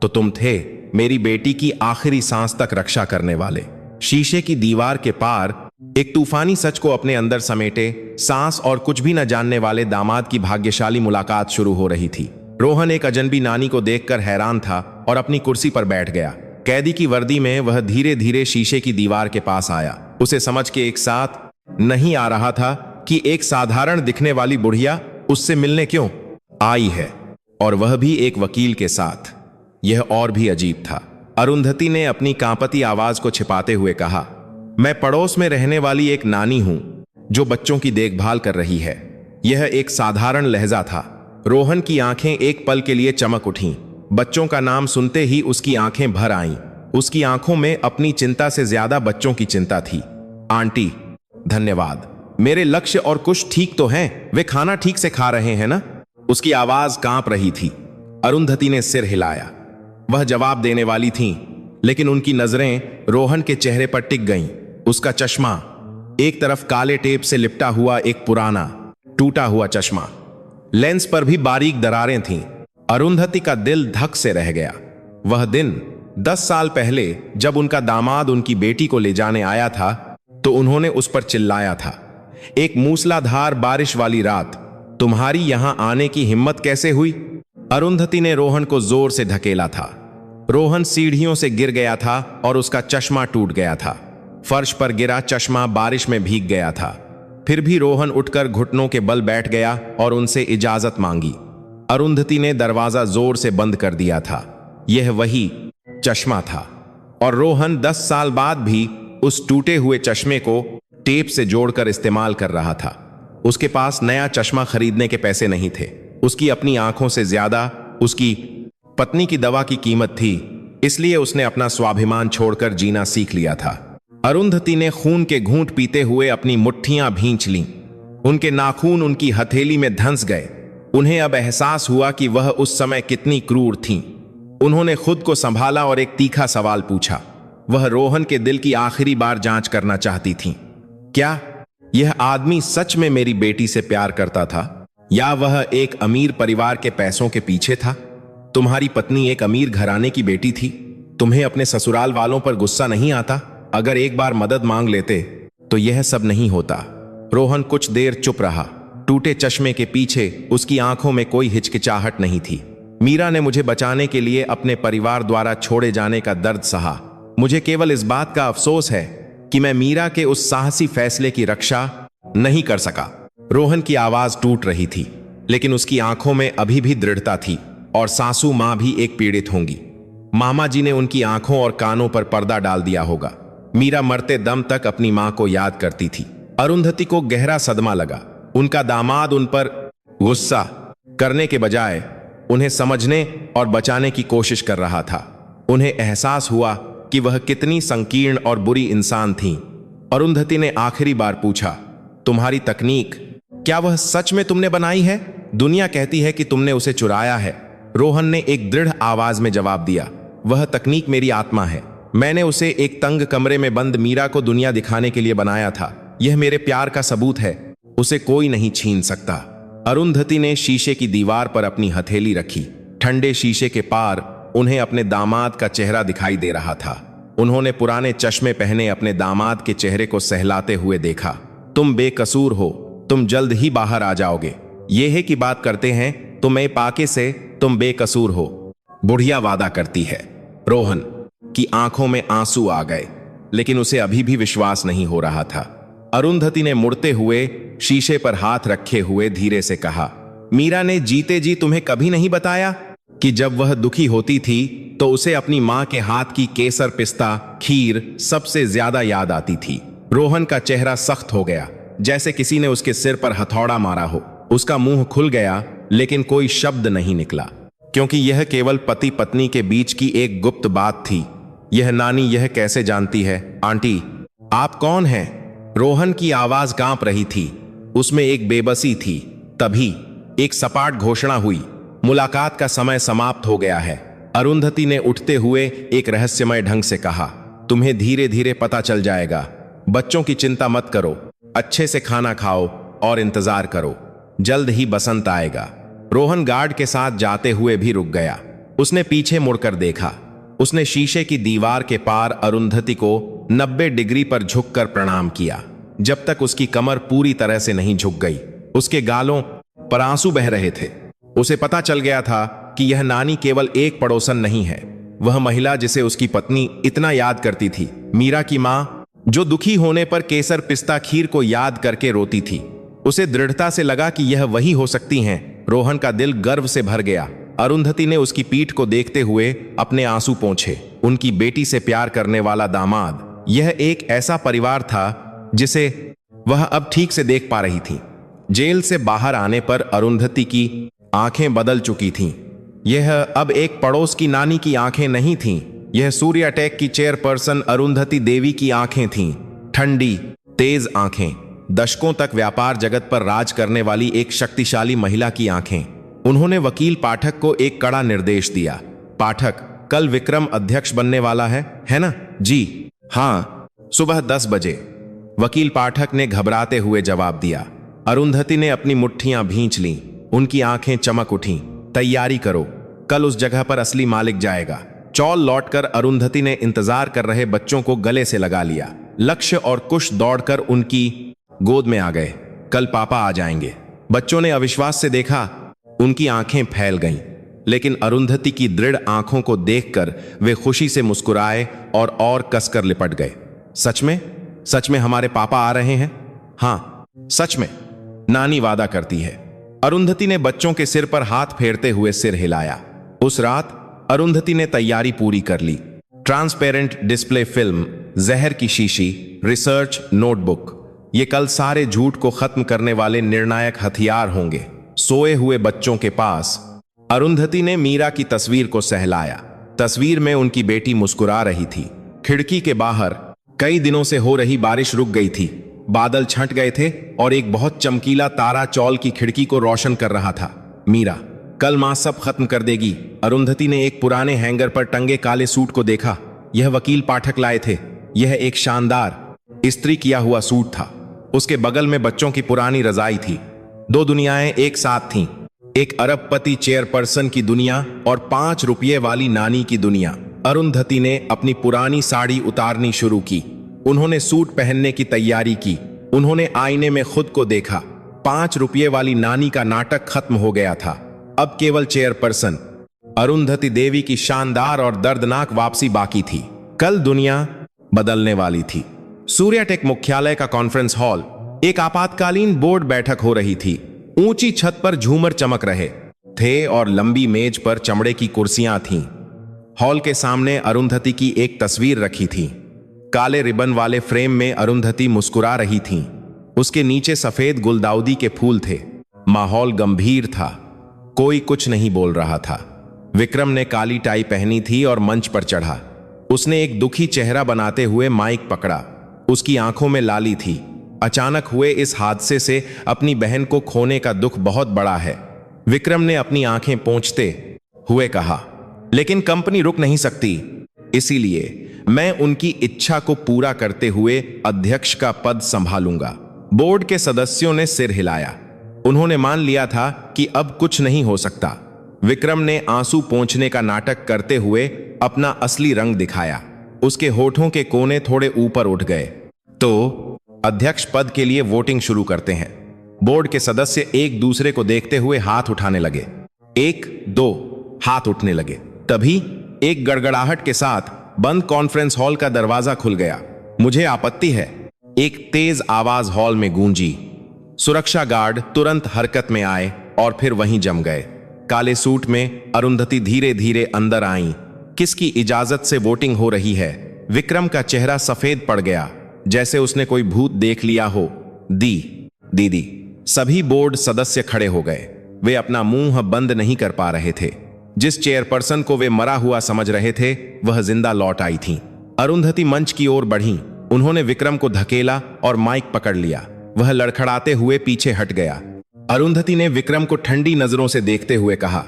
Speaker 1: तो तुम थे मेरी बेटी की आखिरी सांस तक रक्षा करने वाले। शीशे की दीवार के पार एक तूफानी सच को अपने अंदर समेटे सांस और कुछ भी न जानने वाले दामाद की भाग्यशाली मुलाकात शुरू हो रही थी। रोहन एक अजनबी नानी को देखकर हैरान था और अपनी कुर्सी पर बैठ गया। कैदी की वर्दी में वह धीरे धीरे शीशे की दीवार के पास आया। उसे समझ के एक साथ नहीं आ रहा था कि एक साधारण दिखने वाली बुढ़िया उससे मिलने क्यों आई है, और वह भी एक वकील के साथ। यह और भी अजीब था। अरुंधति ने अपनी कांपती आवाज को छिपाते हुए कहा, मैं पड़ोस में रहने वाली एक नानी हूं जो बच्चों की देखभाल कर रही है। यह एक साधारण लहजा था। रोहन की आंखें एक पल के लिए चमक उठीं। बच्चों का नाम सुनते ही उसकी आंखें भर आईं। उसकी आंखों में अपनी चिंता से ज्यादा बच्चों की चिंता थी। आंटी, धन्यवाद। मेरे लक्ष्य और कुछ ठीक तो हैं? वे खाना ठीक से खा रहे हैं ना? उसकी आवाज कांप रही थी। अरुंधति ने सिर हिलाया। वह जवाब देने वाली थीं, लेकिन उनकी नजरें रोहन के चेहरे पर टिक गईं। उसका चश्मा, एक तरफ काले टेप से लिपटा हुआ एक पुराना टूटा हुआ चश्मा, लेंस पर भी बारीक दरारें थीं। अरुंधति का दिल धक से रह गया। वह दिन 10 साल पहले जब उनका दामाद उनकी बेटी को ले जाने आया था, तो उन्होंने उस पर चिल्लाया था, एक मूसलाधार बारिश वाली रात, तुम्हारी यहां आने की हिम्मत कैसे हुई? अरुंधति ने रोहन को जोर से धकेला था। रोहन सीढ़ियों से गिर गया था और उसका चश्मा टूट गया था। फर्श पर गिरा चश्मा बारिश में भीग गया था। फिर भी रोहन उठकर घुटनों के बल बैठ गया और उनसे इजाजत मांगी। अरुंधति ने दरवाजा जोर से बंद कर दिया था। यह वही चश्मा था, और रोहन 10 साल बाद भी उस टूटे हुए चश्मे को टेप से जोड़कर इस्तेमाल कर रहा था। उसके पास नया चश्मा खरीदने के पैसे नहीं थे। उसकी अपनी आंखों से ज्यादा उसकी पत्नी की दवा की कीमत थी, इसलिए उसने अपना स्वाभिमान छोड़कर जीना सीख लिया था। अरुंधति ने खून के घूंट पीते हुए अपनी मुट्ठियां भींच लीं। उनके नाखून उनकी हथेली में धंस गए। उन्हें अब एहसास हुआ कि वह उस समय कितनी क्रूर थीं। उन्होंने खुद को संभाला और एक तीखा सवाल पूछा। वह रोहन के दिल की आखिरी बार जांच करना चाहती थीं। क्या यह आदमी सच में मेरी बेटी से प्यार करता था, या वह एक अमीर परिवार के पैसों के पीछे था? तुम्हारी पत्नी एक अमीर घराने की बेटी थी। तुम्हें अपने ससुराल वालों पर गुस्सा नहीं आता? अगर एक बार मदद मांग लेते तो यह सब नहीं होता। रोहन कुछ देर चुप रहा। टूटे चश्मे के पीछे उसकी आंखों में कोई हिचकिचाहट नहीं थी। मीरा ने मुझे बचाने के लिए अपने परिवार द्वारा छोड़े जाने का दर्द सहा। मुझे केवल इस बात का अफसोस है कि मैं मीरा के उस साहसी फैसले की रक्षा नहीं कर सका। रोहन की आवाज टूट रही थी, लेकिन उसकी आंखों में अभी भी दृढ़ता थी। और सासू मां भी एक पीड़ित होंगी। मामा जी ने उनकी आंखों और कानों पर पर्दा डाल दिया होगा। मीरा मरते दम तक अपनी मां को याद करती थी। अरुंधति को गहरा सदमा लगा। उनका दामाद उन पर गुस्सा करने के बजाय उन्हें समझने और बचाने की कोशिश कर रहा था। उन्हें एहसास हुआ कि वह कितनी संकीर्ण और बुरी इंसान थीं। अरुंधति ने आखिरी बार पूछा, तुम्हारी तकनीक, क्या वह सच में तुमने बनाई है? दुनिया कहती है कि तुमने उसे चुराया है। रोहन ने एक दृढ़ आवाज में जवाब दिया, वह तकनीक मेरी आत्मा है। मैंने उसे एक तंग कमरे में बंद मीरा को दुनिया दिखाने के लिए बनाया था। यह मेरे प्यार का सबूत है। उसे कोई नहीं छीन सकता। अरुंधति ने शीशे की दीवार पर अपनी हथेली रखी। ठंडे शीशे के पार उन्हें अपने दामाद का चेहरा दिखाई दे रहा था। उन्होंने पुराने चश्मे पहने अपने दामाद के चेहरे को सहलाते हुए देखा। तुम बेकसूर हो, तुम जल्द ही बाहर आ जाओगे। ये है कि बात करते हैं तो मैं पाके से तुम बेकसूर हो, बुढ़िया वादा करती है। रोहन की आंखों में आंसू आ गए, लेकिन उसे अभी भी विश्वास नहीं हो रहा था। अरुंधति ने मुड़ते हुए शीशे पर हाथ रखे हुए धीरे से कहा, मीरा ने जीते जी तुम्हें कभी नहीं बताया कि जब वह दुखी होती थी तो उसे अपनी मां के हाथ की केसर पिस्ता खीर सबसे ज्यादा याद आती थी। रोहन का चेहरा सख्त हो गया, जैसे किसी ने उसके सिर पर हथौड़ा मारा हो। उसका मुंह खुल गया, लेकिन कोई शब्द नहीं निकला, क्योंकि यह केवल पति पत्नी के बीच की एक गुप्त बात थी। यह नानी यह कैसे जानती है? आंटी, आप कौन हैं? रोहन की आवाज कांप रही थी, उसमें एक बेबसी थी। तभी एक सपाट घोषणा हुई, मुलाकात का समय समाप्त हो गया है। अरुंधति ने उठते हुए एक रहस्यमय ढंग से कहा, तुम्हें धीरे धीरे पता चल जाएगा। बच्चों की चिंता मत करो, अच्छे से खाना खाओ और इंतजार करो, जल्द ही बसंत आएगा। रोहन गार्ड के साथ जाते हुए भी रुक गया। उसने पीछे मुड़कर देखा। उसने शीशे की दीवार के पार अरुंधति को 90 डिग्री पर झुककर प्रणाम किया, जब तक उसकी कमर पूरी तरह से नहीं झुक गई। उसके गालों पर आंसू बह रहे थे। उसे पता चल गया था कि यह नानी केवल एक पड़ोसन नहीं है, वह महिला जिसे उसकी पत्नी इतना याद करती थी, मीरा की मां, जो दुखी होने पर केसर पिस्ता खीर को याद करके रोती थी। उसे दृढ़ता से लगा कि यह वही हो सकती हैं। रोहन का दिल गर्व से भर गया। अरुंधति ने उसकी पीठ को देखते हुए अपने आंसू पोंछे। उनकी बेटी से प्यार करने वाला दामाद, यह एक ऐसा परिवार था जिसे वह अब ठीक से देख पा रही थी। जेल से बाहर आने पर अरुंधति की आंखें बदल चुकी थीं। यह अब एक पड़ोस की नानी की आंखें नहीं थीं, यह सूर्याटेक की चेयरपर्सन अरुंधति देवी की आंखें थीं। ठंडी, तेज आंखें, दशकों तक व्यापार जगत पर राज करने वाली एक शक्तिशाली महिला की आंखें। उन्होंने वकील पाठक को एक कड़ा निर्देश दिया, पाठक, कल विक्रम अध्यक्ष बनने वाला है ना? जी हाँ, सुबह 10 बजे। वकील पाठक ने घबराते हुए जवाब दिया। अरुंधति ने अपनी मुट्ठियां भींच लीं, उनकी आंखें चमक उठीं। तैयारी करो, कल उस जगह पर असली मालिक जाएगा। चौल लौटकर अरुंधति ने इंतजार कर रहे बच्चों को गले से लगा लिया। लक्ष्य और कुश दौड़कर उनकी गोद में आ गए। कल पापा आ जाएंगे। बच्चों ने अविश्वास से देखा, उनकी आंखें फैल गईं, लेकिन अरुंधति की दृढ़ आंखों को देखकर वे खुशी से मुस्कुराए और कसकर लिपट गए। सच में? सच में हमारे पापा आ रहे हैं? हाँ, सच में, नानी वादा करती है। अरुंधति ने बच्चों के सिर पर हाथ फेरते हुए सिर हिलाया। उस रात अरुंधति ने तैयारी पूरी कर ली। ट्रांसपेरेंट डिस्प्ले फिल्म, जहर की शीशी, रिसर्च नोटबुक, ये कल सारे झूठ को खत्म करने वाले निर्णायक हथियार होंगे। सोए हुए बच्चों के पास अरुंधति ने मीरा की तस्वीर को सहलाया। तस्वीर में उनकी बेटी मुस्कुरा रही थी। खिड़की के बाहर कई दिनों से हो रही बारिश रुक गई थी। बादल छंट गए थे और एक बहुत चमकीला तारा चौल की खिड़की को रोशन कर रहा था। मीरा, कल मां सब खत्म कर देगी। अरुंधति ने एक पुराने हैंगर पर टंगे काले सूट को देखा। यह वकील पाठक लाए थे। यह एक शानदार इस्त्री किया हुआ सूट था। उसके बगल में बच्चों की पुरानी रजाई थी। 2 दुनियाएं एक साथ थीं, एक अरबपति चेयरपर्सन की दुनिया और 5 रुपये वाली नानी की दुनिया। अरुंधति ने अपनी पुरानी साड़ी उतारनी शुरू की। उन्होंने सूट पहनने की तैयारी की। उन्होंने आईने में खुद को देखा। 5 रुपये वाली नानी का नाटक खत्म हो गया था। अब केवल चेयरपर्सन अरुंधति देवी की शानदार और दर्दनाक वापसी बाकी थी। कल दुनिया बदलने वाली थी। सूर्याटेक मुख्यालय का कॉन्फ्रेंस हॉल, एक आपातकालीन बोर्ड बैठक हो रही थी। ऊंची छत पर झूमर चमक रहे थे और लंबी मेज पर चमड़े की कुर्सियां थीं। हॉल के सामने अरुंधति की एक तस्वीर रखी थी। काले रिबन वाले फ्रेम में अरुंधति मुस्कुरा रही थीं। उसके नीचे सफेद गुलदाउदी के फूल थे। माहौल गंभीर था। कोई कुछ नहीं बोल रहा था। विक्रम ने काली टाई पहनी थी और मंच पर चढ़ा। उसने एक दुखी चेहरा बनाते हुए माइक पकड़ा। उसकी आंखों में लाली थी। अचानक हुए इस हादसे से अपनी बहन को खोने का दुख बहुत बड़ा है। विक्रम ने अपनी आंखें पोंछते हुए कहा, लेकिन कंपनी रुक नहीं सकती, इसीलिए मैं उनकी इच्छा को पूरा करते हुए अध्यक्ष का पद संभालूंगा। बोर्ड के सदस्यों ने सिर हिलाया। उन्होंने मान लिया था कि अब कुछ नहीं हो सकता। विक्रम ने आंसू पोंछने का नाटक करते हुए अपना असली रंग दिखाया। उसके होठों के कोने थोड़े ऊपर उठ गए। तो अध्यक्ष पद के लिए वोटिंग शुरू करते हैं। बोर्ड के सदस्य एक दूसरे को देखते हुए हाथ उठाने लगे। 1 2 हाथ उठने लगे। तभी एक गड़गड़ाहट के साथ बंद कॉन्फ्रेंस हॉल का दरवाजा खुल गया। मुझे आपत्ति है, एक तेज आवाज हॉल में गूंजी। सुरक्षा गार्ड तुरंत हरकत में आए और फिर वहीं जम गए। काले सूट में अरुंधति धीरे धीरे अंदर आई। किसकी इजाजत से वोटिंग हो रही है? विक्रम का चेहरा सफेद पड़ गया, जैसे उसने कोई भूत देख लिया हो। दीदी। सभी बोर्ड सदस्य खड़े हो गए। वे अपना मुंह बंद नहीं कर पा रहे थे। जिस चेयरपर्सन को वे मरा हुआ समझ रहे थे, वह जिंदा लौट आई थी। अरुंधति मंच की ओर बढ़ी। उन्होंने विक्रम को धकेला और माइक पकड़ लिया। वह लड़खड़ाते हुए पीछे हट गया। अरुंधति ने विक्रम को ठंडी नजरों से देखते हुए कहा,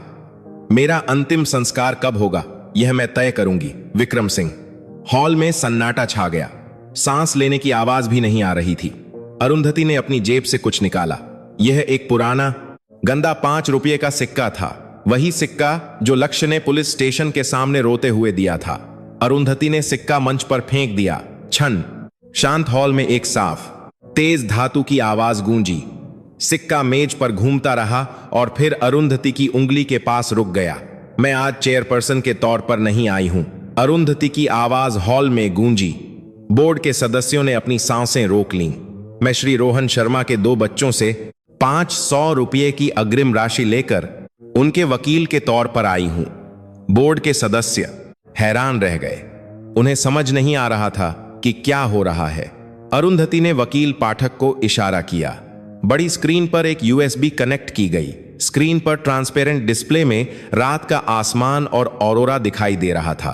Speaker 1: मेरा अंतिम संस्कार कब होगा, यह मैं तय करूंगी, विक्रम सिंह। हॉल में सन्नाटा छा गया। सांस लेने की आवाज भी नहीं आ रही थी। अरुंधति ने अपनी जेब से कुछ निकाला। यह एक पुराना गंदा 5 रुपये का सिक्का था। वही सिक्का जो लक्ष्य ने पुलिस स्टेशन के सामने रोते हुए दिया था। अरुंधति ने सिक्का मंच पर फेंक दिया। छन। शांत हॉल में एक साफ तेज धातु की आवाज गूंजी। सिक्का मेज पर घूमता रहा और फिर अरुंधति की उंगली के पास रुक गया। मैं आज चेयरपर्सन के तौर पर नहीं आई हूं। अरुंधति की आवाज हॉल में गूंजी। बोर्ड के सदस्यों ने अपनी सांसें रोक लीं। मैं श्री रोहन शर्मा के 2 बच्चों से 500 रुपये की अग्रिम राशि लेकर उनके वकील के तौर पर आई हूं। बोर्ड के सदस्य हैरान रह गए। उन्हें समझ नहीं आ रहा था कि क्या हो रहा है। अरुंधति ने वकील पाठक को इशारा किया। बड़ी स्क्रीन पर एक यूएसबी कनेक्ट की गई। स्क्रीन पर ट्रांसपेरेंट डिस्प्ले में रात का आसमान और ऑरोरा दिखाई दे रहा था।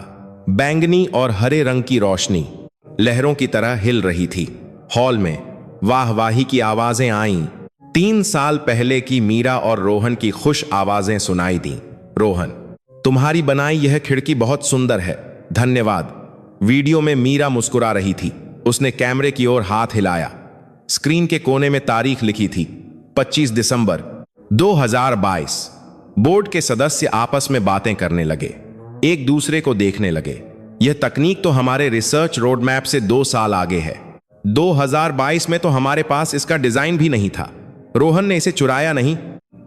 Speaker 1: बैंगनी और हरे रंग की रोशनी लहरों की तरह हिल रही थी। हॉल में वाहवाही की आवाजें आईं। 3 साल पहले की मीरा और रोहन की खुश आवाजें सुनाई दी। रोहन, तुम्हारी बनाई यह खिड़की बहुत सुंदर है, धन्यवाद। वीडियो में मीरा मुस्कुरा रही थी। उसने कैमरे की ओर हाथ हिलाया। स्क्रीन के कोने में तारीख लिखी थी, 25 दिसंबर 2022। बोर्ड के सदस्य आपस में बातें करने लगे, एक दूसरे को देखने लगे। यह तकनीक तो हमारे रिसर्च रोड मैप से 2 साल आगे है। 2022 में तो हमारे पास इसका डिजाइन भी नहीं था। रोहन ने इसे चुराया नहीं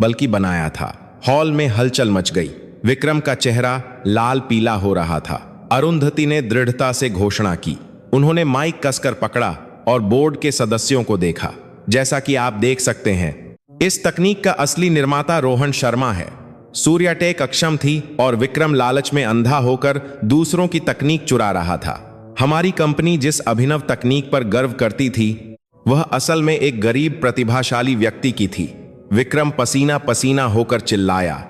Speaker 1: बल्कि बनाया था। हॉल में हलचल मच गई। विक्रम का चेहरा लाल पीला हो रहा था। अरुंधति ने दृढ़ता से घोषणा की। उन्होंने माइक कसकर पकड़ा और बोर्ड के सदस्यों को देखा। जैसा कि आप देख सकते हैं, इस तकनीक का असली निर्माता रोहन शर्मा है। सूर्याटेक अक्षम थी और विक्रम लालच में अंधा होकर दूसरों की तकनीक चुरा रहा था। हमारी कंपनी जिस अभिनव तकनीक पर गर्व करती थी, वह असल में एक गरीब प्रतिभाशाली व्यक्ति की थी। विक्रम पसीना पसीना होकर चिल्लाया,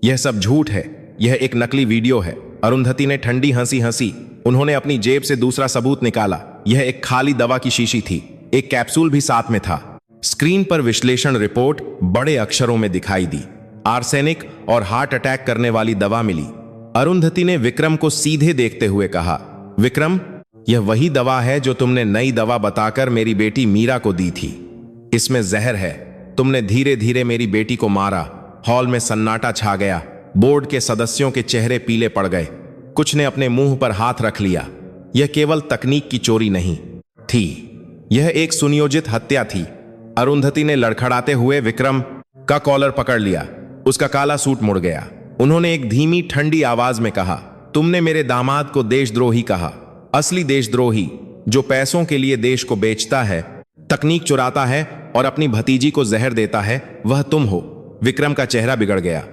Speaker 1: यह सब झूठ है, यह एक नकली वीडियो है। अरुंधति ने ठंडी हंसी हंसी। उन्होंने अपनी जेब से दूसरा सबूत निकाला। यह एक खाली दवा की शीशी थी। एक कैप्सूल भी साथ में था। स्क्रीन पर विश्लेषण रिपोर्ट बड़े अक्षरों में दिखाई दी। आर्सेनिक और हार्ट अटैक करने वाली दवा मिली। अरुंधति ने विक्रम को सीधे देखते हुए कहा, विक्रम, यह वही दवा है जो तुमने नई दवा बताकर मेरी बेटी मीरा को दी थी। इसमें जहर है। तुमने धीरे धीरे मेरी बेटी को मारा। हॉल में सन्नाटा छा गया। बोर्ड के सदस्यों के चेहरे पीले पड़ गए। कुछ ने अपने मुंह पर हाथ रख लिया। यह केवल तकनीक की चोरी नहीं थी, यह एक सुनियोजित हत्या थी। अरुंधति ने लड़खड़ाते हुए विक्रम का कॉलर पकड़ लिया। उसका काला सूट मुड़ गया। उन्होंने एक धीमी ठंडी आवाज में कहा, तुमने मेरे दामाद को देशद्रोही कहा। असली देशद्रोही जो पैसों के लिए देश को बेचता है, तकनीक चुराता है और अपनी भतीजी को जहर देता है, वह तुम हो। विक्रम का चेहरा बिगड़ गया।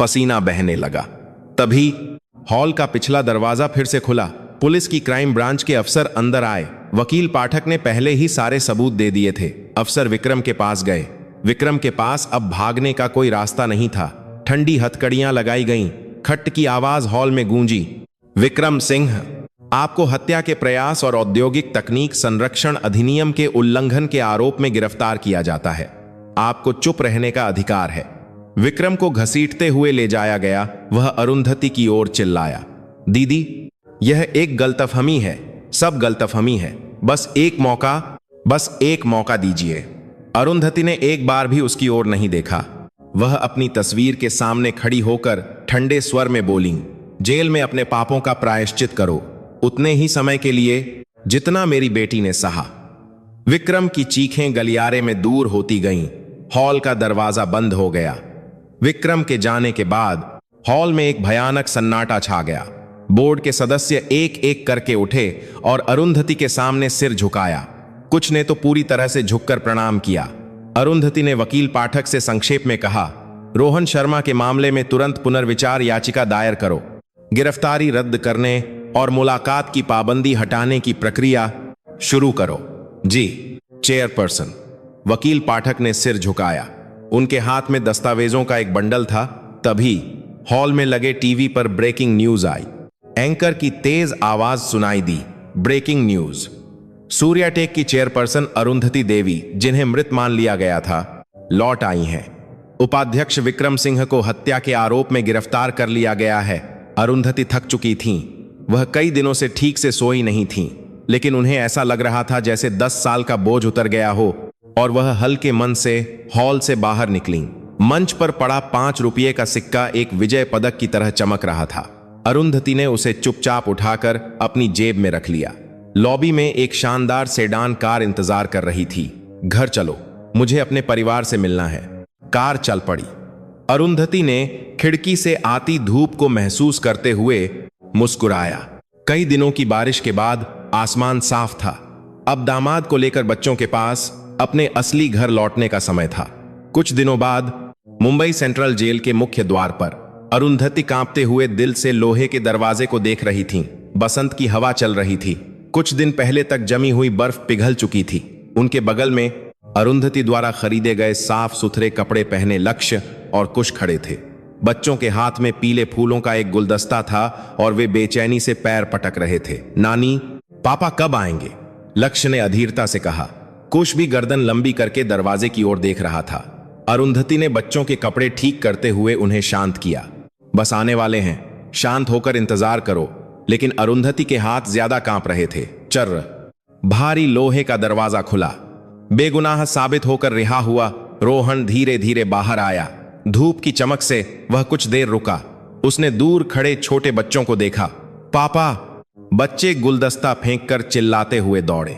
Speaker 1: पसीना बहने लगा। तभी हॉल का पिछला दरवाजा फिर से खुला। पुलिस की क्राइम ब्रांच के अफसर अंदर आए। वकील पाठक ने पहले ही सारे सबूत दे दिए थे। अफसर विक्रम के पास गए। विक्रम के पास अब भागने का कोई रास्ता नहीं था। ठंडी हथकड़ियां लगाई गईं। खट की आवाज हॉल में गूंजी, विक्रम सिंह, आपको हत्या के प्रयास और औद्योगिक तकनीक संरक्षण अधिनियम के उल्लंघन के आरोप में गिरफ्तार किया जाता है। आपको चुप रहने का अधिकार है। विक्रम को घसीटते हुए ले जाया गया। वह अरुंधति की ओर चिल्लाया, दीदी, यह एक गलतफहमी है, सब गलतफहमी है। बस एक मौका दीजिए। अरुंधति ने एक बार भी उसकी ओर नहीं देखा। वह अपनी तस्वीर के सामने खड़ी होकर ठंडे स्वर में बोली, जेल में अपने पापों का प्रायश्चित करो। उतने ही समय के लिए जितना मेरी बेटी ने सहा। विक्रम की चीखें गलियारे में दूर होती गईं। हॉल का दरवाजा बंद हो गया। विक्रम के जाने के बाद हॉल में एक भयानक सन्नाटा छा गया। बोर्ड के सदस्य एक एक करके उठे और अरुंधति के सामने सिर झुकाया। कुछ ने तो पूरी तरह से झुककर प्रणाम किया। अरुंधति ने वकील पाठक से संक्षेप में कहा, रोहन शर्मा के मामले में तुरंत पुनर्विचार याचिका दायर करो। गिरफ्तारी रद्द करने और मुलाकात की पाबंदी हटाने की प्रक्रिया शुरू करो। जी चेयरपर्सन। वकील पाठक ने सिर झुकाया। उनके हाथ में दस्तावेजों का एक बंडल था। तभी हॉल में लगे टीवी पर ब्रेकिंग न्यूज आई। एंकर की तेज आवाज सुनाई दी, ब्रेकिंग न्यूज। सूर्याटेक की चेयरपर्सन अरुंधति देवी, जिन्हें मृत मान लिया गया था, लौट आई हैं। उपाध्यक्ष विक्रम सिंह को हत्या के आरोप में गिरफ्तार कर लिया गया है। अरुंधति थक चुकी थीं। वह कई दिनों से ठीक से सोई नहीं थीं, लेकिन उन्हें ऐसा लग रहा था जैसे 10 साल का बोझ उतर गया हो और वह हल्के मन से हॉल से बाहर निकलीं। मंच पर पड़ा 5 रुपये का सिक्का एक विजय पदक की तरह चमक रहा था। अरुंधति ने उसे चुपचाप उठाकर अपनी जेब में रख लिया। लॉबी में एक शानदार सेडान कार इंतजार कर रही थी। घर चलो, मुझे अपने परिवार से मिलना है। कार चल पड़ी। अरुंधति ने खिड़की से आती धूप को महसूस करते हुए मुस्कुराया। कई दिनों की बारिश के बाद आसमान साफ था। अब दामाद को लेकर बच्चों के पास अपने असली घर लौटने का समय था। कुछ दिनों बाद मुंबई सेंट्रल जेल के मुख्य द्वार पर अरुंधति कांपते हुए दिल से लोहे के दरवाजे को देख रही थीं। बसंत की हवा चल रही थी। कुछ दिन पहले तक जमी हुई बर्फ पिघल चुकी थी। उनके बगल में अरुंधति द्वारा खरीदे गए साफ सुथरे कपड़े पहने लक्ष्य और कुश खड़े थे। बच्चों के हाथ में पीले फूलों का एक गुलदस्ता था और वे बेचैनी से पैर पटक रहे थे। नानी, पापा कब आएंगे? लक्ष्य ने अधीरता से कहा। कुश भी गर्दन लंबी करके दरवाजे की ओर देख रहा था। अरुंधति ने बच्चों के कपड़े ठीक करते हुए उन्हें शांत किया। बस आने वाले हैं, शांत होकर इंतजार करो। लेकिन अरुंधति के हाथ ज्यादा कांप रहे थे। चर्र। भारी लोहे का दरवाजा खुला। बेगुनाह साबित होकर रिहा हुआ रोहन धीरे धीरे बाहर आया। धूप की चमक से वह कुछ देर रुका। उसने दूर खड़े छोटे बच्चों को देखा। पापा! बच्चे गुलदस्ता फेंककर चिल्लाते हुए दौड़े।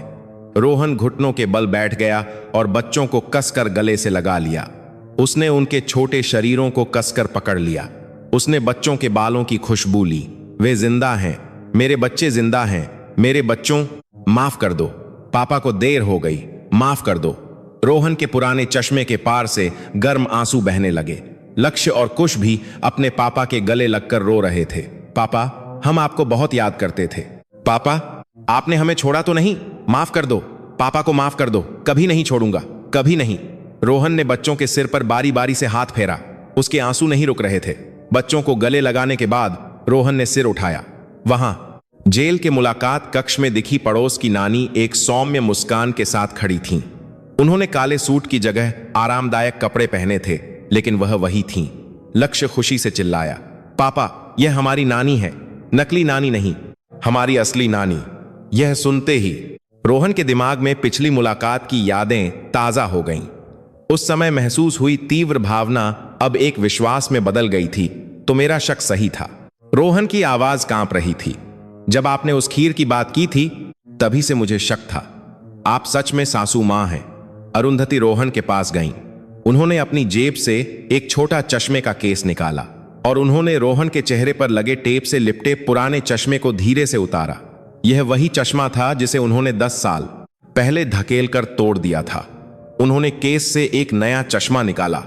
Speaker 1: रोहन घुटनों के बल बैठ गया और बच्चों को कसकर गले से लगा लिया। उसने उनके छोटे शरीरों को कसकर पकड़ लिया। उसने बच्चों के बालों की खुशबू ली। वे जिंदा हैं, मेरे बच्चे जिंदा हैं। मेरे बच्चों, माफ कर दो। पापा को देर हो गई, माफ कर दो। रोहन के पुराने चश्मे के पार से गर्म आंसू बहने लगे। लक्ष्य और कुश भी अपने पापा के गले लगकर रो रहे थे। पापा, हम आपको बहुत याद करते थे। पापा, आपने हमें छोड़ा तो नहीं? माफ कर दो, पापा को माफ कर दो। कभी नहीं छोड़ूंगा, कभी नहीं। रोहन ने बच्चों के सिर पर बारी बारी से हाथ फेरा। उसके आंसू नहीं रुक रहे थे। बच्चों को गले लगाने के बाद रोहन ने सिर उठाया। वहां जेल के मुलाकात कक्ष में दिखी पड़ोस की नानी एक सौम्य मुस्कान के साथ खड़ी थीं। उन्होंने काले सूट की जगह आरामदायक कपड़े पहने थे, लेकिन वह वही थीं। लक्ष्य खुशी से चिल्लाया, पापा, यह हमारी नानी है, नकली नानी नहीं, हमारी असली नानी। यह सुनते ही रोहन के दिमाग में पिछली मुलाकात की यादें ताजा हो गईं। उस समय महसूस हुई तीव्र भावना अब एक विश्वास में बदल गई थी। तो मेरा शक सही था। रोहन की आवाज कांप रही थी। जब आपने उस खीर की बात की थी, तभी से मुझे शक था। आप सच में सासू मां हैं। अरुंधति रोहन के पास गईं। उन्होंने अपनी जेब से एक छोटा चश्मे का केस निकाला और उन्होंने रोहन के चेहरे पर लगे टेप से लिपटे पुराने चश्मे को धीरे से उतारा। यह वही चश्मा था जिसे उन्होंने 10 साल पहले धकेल कर तोड़ दिया था। उन्होंने केस से एक नया चश्मा निकाला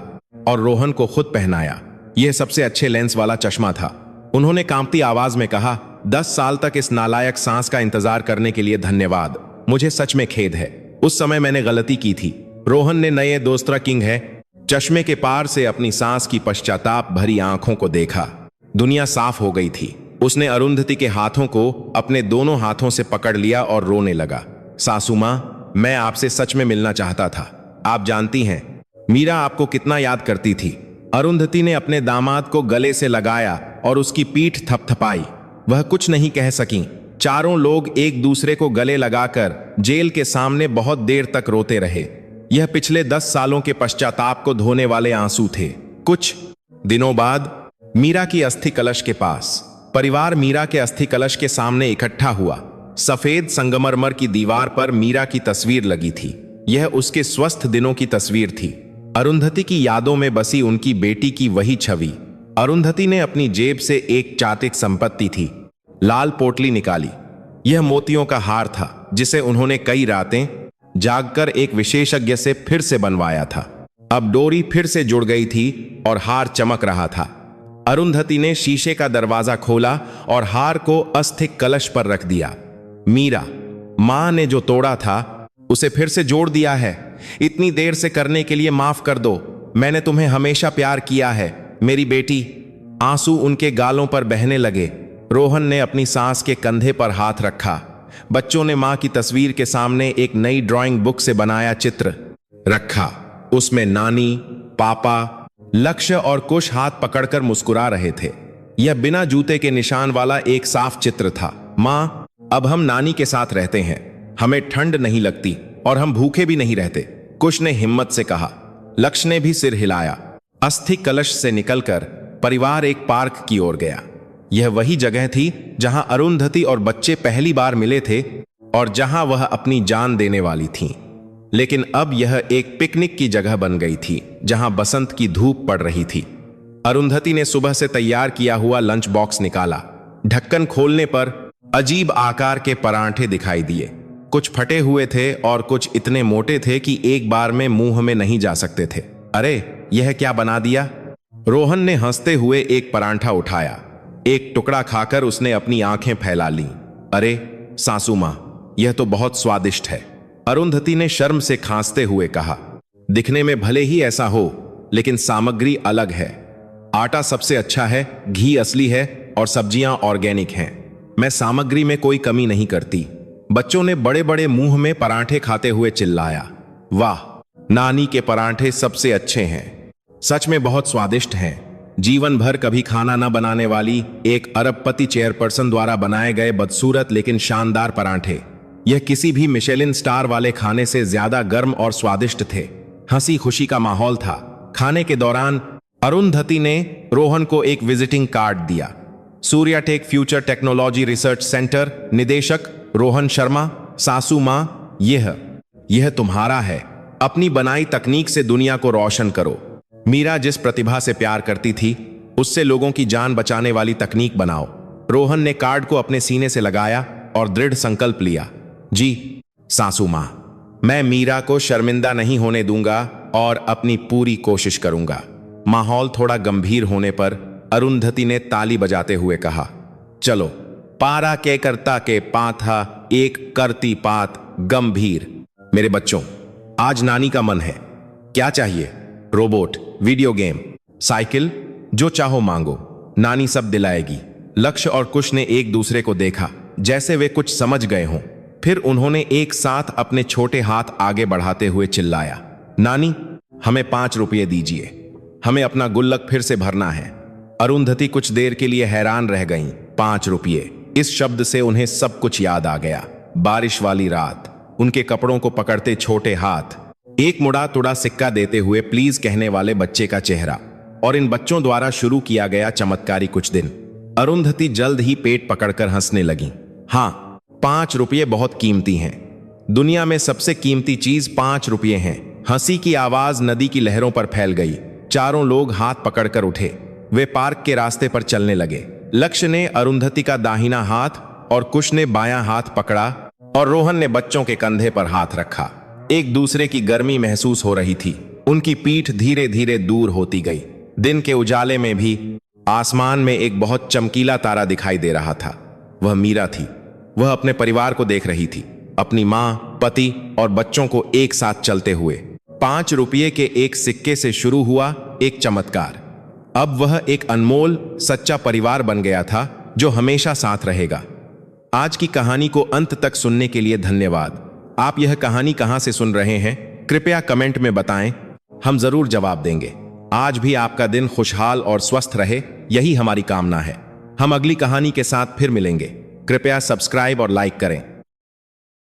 Speaker 1: और रोहन को खुद पहनाया। यह सबसे अच्छे लेंस वाला चश्मा था। उन्होंने कांपती आवाज में कहा, 10 साल तक इस नालायक सांस का इंतजार करने के लिए धन्यवाद। मुझे सच में खेद है। उस समय मैंने गलती की थी। रोहन ने नए दोस्तरा किंग है चश्मे के पार से अपनी सांस की पश्चाताप भरी आंखों को देखा। दुनिया साफ हो गई थी। उसने अरुंधति के हाथों को अपने दोनों हाथों से पकड़ लिया और रोने लगा। सासू मां, मैं आपसे सच में मिलना चाहता था। आप जानती हैं, मीरा आपको कितना याद करती थी। अरुंधति ने अपने दामाद को गले से लगाया और उसकी पीठ थपथपाई। वह कुछ नहीं कह सकी। चारों लोग एक दूसरे को गले लगाकर जेल के सामने बहुत देर तक रोते रहे। यह पिछले 10 सालों के पश्चाताप को धोने वाले आंसू थे। कुछ दिनों बाद मीरा की अस्थि कलश के पास परिवार मीरा के अस्थि कलश के सामने इकट्ठा हुआ। सफेद संगमरमर की दीवार पर मीरा की तस्वीर लगी थी। यह उसके स्वस्थ दिनों की तस्वीर थी। अरुंधति की यादों में बसी उनकी बेटी की वही छवि। अरुंधति ने अपनी जेब से एक चातिक संपत्ति थी लाल पोटली निकाली। यह मोतियों का हार था जिसे उन्होंने कई रातें जागकर एक विशेषज्ञ से फिर से बनवाया था। अब डोरी फिर से जुड़ गई थी और हार चमक रहा था। अरुंधति ने शीशे का दरवाजा खोला और हार को अस्थि कलश पर रख दिया। मीरा, मां ने जो तोड़ा था उसे फिर से जोड़ दिया है। इतनी देर से करने के लिए माफ कर दो। मैंने तुम्हें हमेशा प्यार किया है मेरी बेटी। आंसू उनके गालों पर बहने लगे। रोहन ने अपनी सास के कंधे पर हाथ रखा। बच्चों ने मां की तस्वीर के सामने एक नई ड्राइंग बुक से बनाया चित्र रखा। उसमें नानी, पापा, लक्ष्य और कुश हाथ पकड़कर मुस्कुरा रहे थे। यह बिना जूते के निशान वाला एक साफ चित्र था। मां, अब हम नानी के साथ रहते हैं। हमें ठंड नहीं लगती और हम भूखे भी नहीं रहते, कुश ने हिम्मत से कहा। लक्ष्य ने भी सिर हिलाया। अस्थि कलश से निकलकर परिवार एक पार्क की ओर गया। यह वही जगह थी जहां अरुंधति और बच्चे पहली बार मिले थे और जहां वह अपनी जान देने वाली थीं। लेकिन अब यह एक पिकनिक की जगह बन गई थी जहां बसंत की धूप पड़ रही थी। अरुंधति ने सुबह से तैयार किया हुआ लंच बॉक्स निकाला। ढक्कन खोलने पर अजीब आकार के परांठे दिखाई दिए। कुछ फटे हुए थे और कुछ इतने मोटे थे कि एक बार में मुंह में नहीं जा सकते थे। अरे, यह क्या बना दिया? रोहन ने हंसते हुए एक परांठा उठाया। एक टुकड़ा खाकर उसने अपनी आंखें फैला लीं। अरे सासू मां, यह तो बहुत स्वादिष्ट है, अरुंधति ने शर्म से खांसते हुए कहा। दिखने में भले ही ऐसा हो, लेकिन सामग्री अलग है। आटा सबसे अच्छा है, घी असली है और सब्जियां ऑर्गेनिक हैं। मैं सामग्री में कोई कमी नहीं करती। बच्चों ने बड़े बड़े मुंह में परांठे खाते हुए चिल्लाया। वाह, नानी के परांठे सबसे अच्छे हैं, सच में बहुत स्वादिष्ट हैं। जीवन भर कभी खाना न बनाने वाली एक अरबपति चेयरपर्सन द्वारा बनाए गए बदसूरत लेकिन शानदार परांठे। यह किसी भी मिशेलिन स्टार वाले खाने से ज्यादा गर्म और स्वादिष्ट थे। हंसी खुशी का माहौल था। खाने के दौरान अरुंधति ने रोहन को एक विजिटिंग कार्ड दिया। सूर्याटेक फ्यूचर टेक्नोलॉजी रिसर्च सेंटर निदेशक रोहन शर्मा। सासू मां, यह तुम्हारा है। अपनी बनाई तकनीक से दुनिया को रोशन करो। मीरा जिस प्रतिभा से प्यार करती थी, उससे लोगों की जान बचाने वाली तकनीक बनाओ। रोहन ने कार्ड को अपने सीने से लगाया और दृढ़ संकल्प लिया। जी सासू मां, मैं मीरा को शर्मिंदा नहीं होने दूंगा और अपनी पूरी कोशिश करूंगा। माहौल थोड़ा गंभीर होने पर अरुंधति ने ताली बजाते हुए कहा, चलो, पारा के कर्ता के पाथा एक करती पात गंभीर। मेरे बच्चों, आज नानी का मन है। क्या चाहिए? रोबोट, वीडियो गेम, साइकिल, जो चाहो मांगो, नानी सब दिलाएगी। लक्ष्य और कुश ने एक दूसरे को देखा जैसे वे कुछ समझ गए हों। फिर उन्होंने एक साथ अपने छोटे हाथ आगे बढ़ाते हुए चिल्लाया, नानी, हमें 5 रुपये दीजिए। हमें अपना गुल्लक फिर से भरना है। अरुंधति कुछ देर के लिए हैरान रह गईं। 5 रुपये, इस शब्द से उन्हें सब कुछ याद आ गया। बारिश वाली रात, उनके कपड़ों को पकड़ते छोटे हाथ, एक मुड़ा तुड़ा सिक्का देते हुए प्लीज कहने वाले बच्चे का चेहरा, और इन बच्चों द्वारा शुरू किया गया चमत्कारी कुछ दिन। अरुंधति जल्द ही पेट पकड़कर हंसने लगी। हाँ, 5 रुपये बहुत कीमती हैं। दुनिया में सबसे कीमती चीज 5 रुपये हैं। हंसी की आवाज नदी की लहरों पर फैल गई। चारों लोग हाथ पकड़कर उठे। वे पार्क के रास्ते पर चलने लगे। लक्ष्य ने अरुंधति का दाहिना हाथ और कुश ने बायां हाथ पकड़ा और रोहन ने बच्चों के कंधे पर हाथ रखा। एक दूसरे की गर्मी महसूस हो रही थी। उनकी पीठ धीरे धीरे दूर होती गई। दिन के उजाले में भी आसमान में एक बहुत चमकीला तारा दिखाई दे रहा था। वह मीरा थी। वह अपने परिवार को देख रही थी, अपनी मां, पति और बच्चों को एक साथ चलते हुए। 5 रुपये के एक सिक्के से शुरू हुआ एक चमत्कार। अब वह एक अनमोल सच्चा परिवार बन गया था जो हमेशा साथ रहेगा। आज की कहानी को अंत तक सुनने के लिए धन्यवाद। आप यह कहानी कहां से सुन रहे हैं, कृपया कमेंट में बताएं, हम जरूर जवाब देंगे। आज भी आपका दिन खुशहाल और स्वस्थ रहे, यही हमारी कामना है। हम अगली कहानी के साथ फिर मिलेंगे। कृपया सब्सक्राइब और लाइक करें।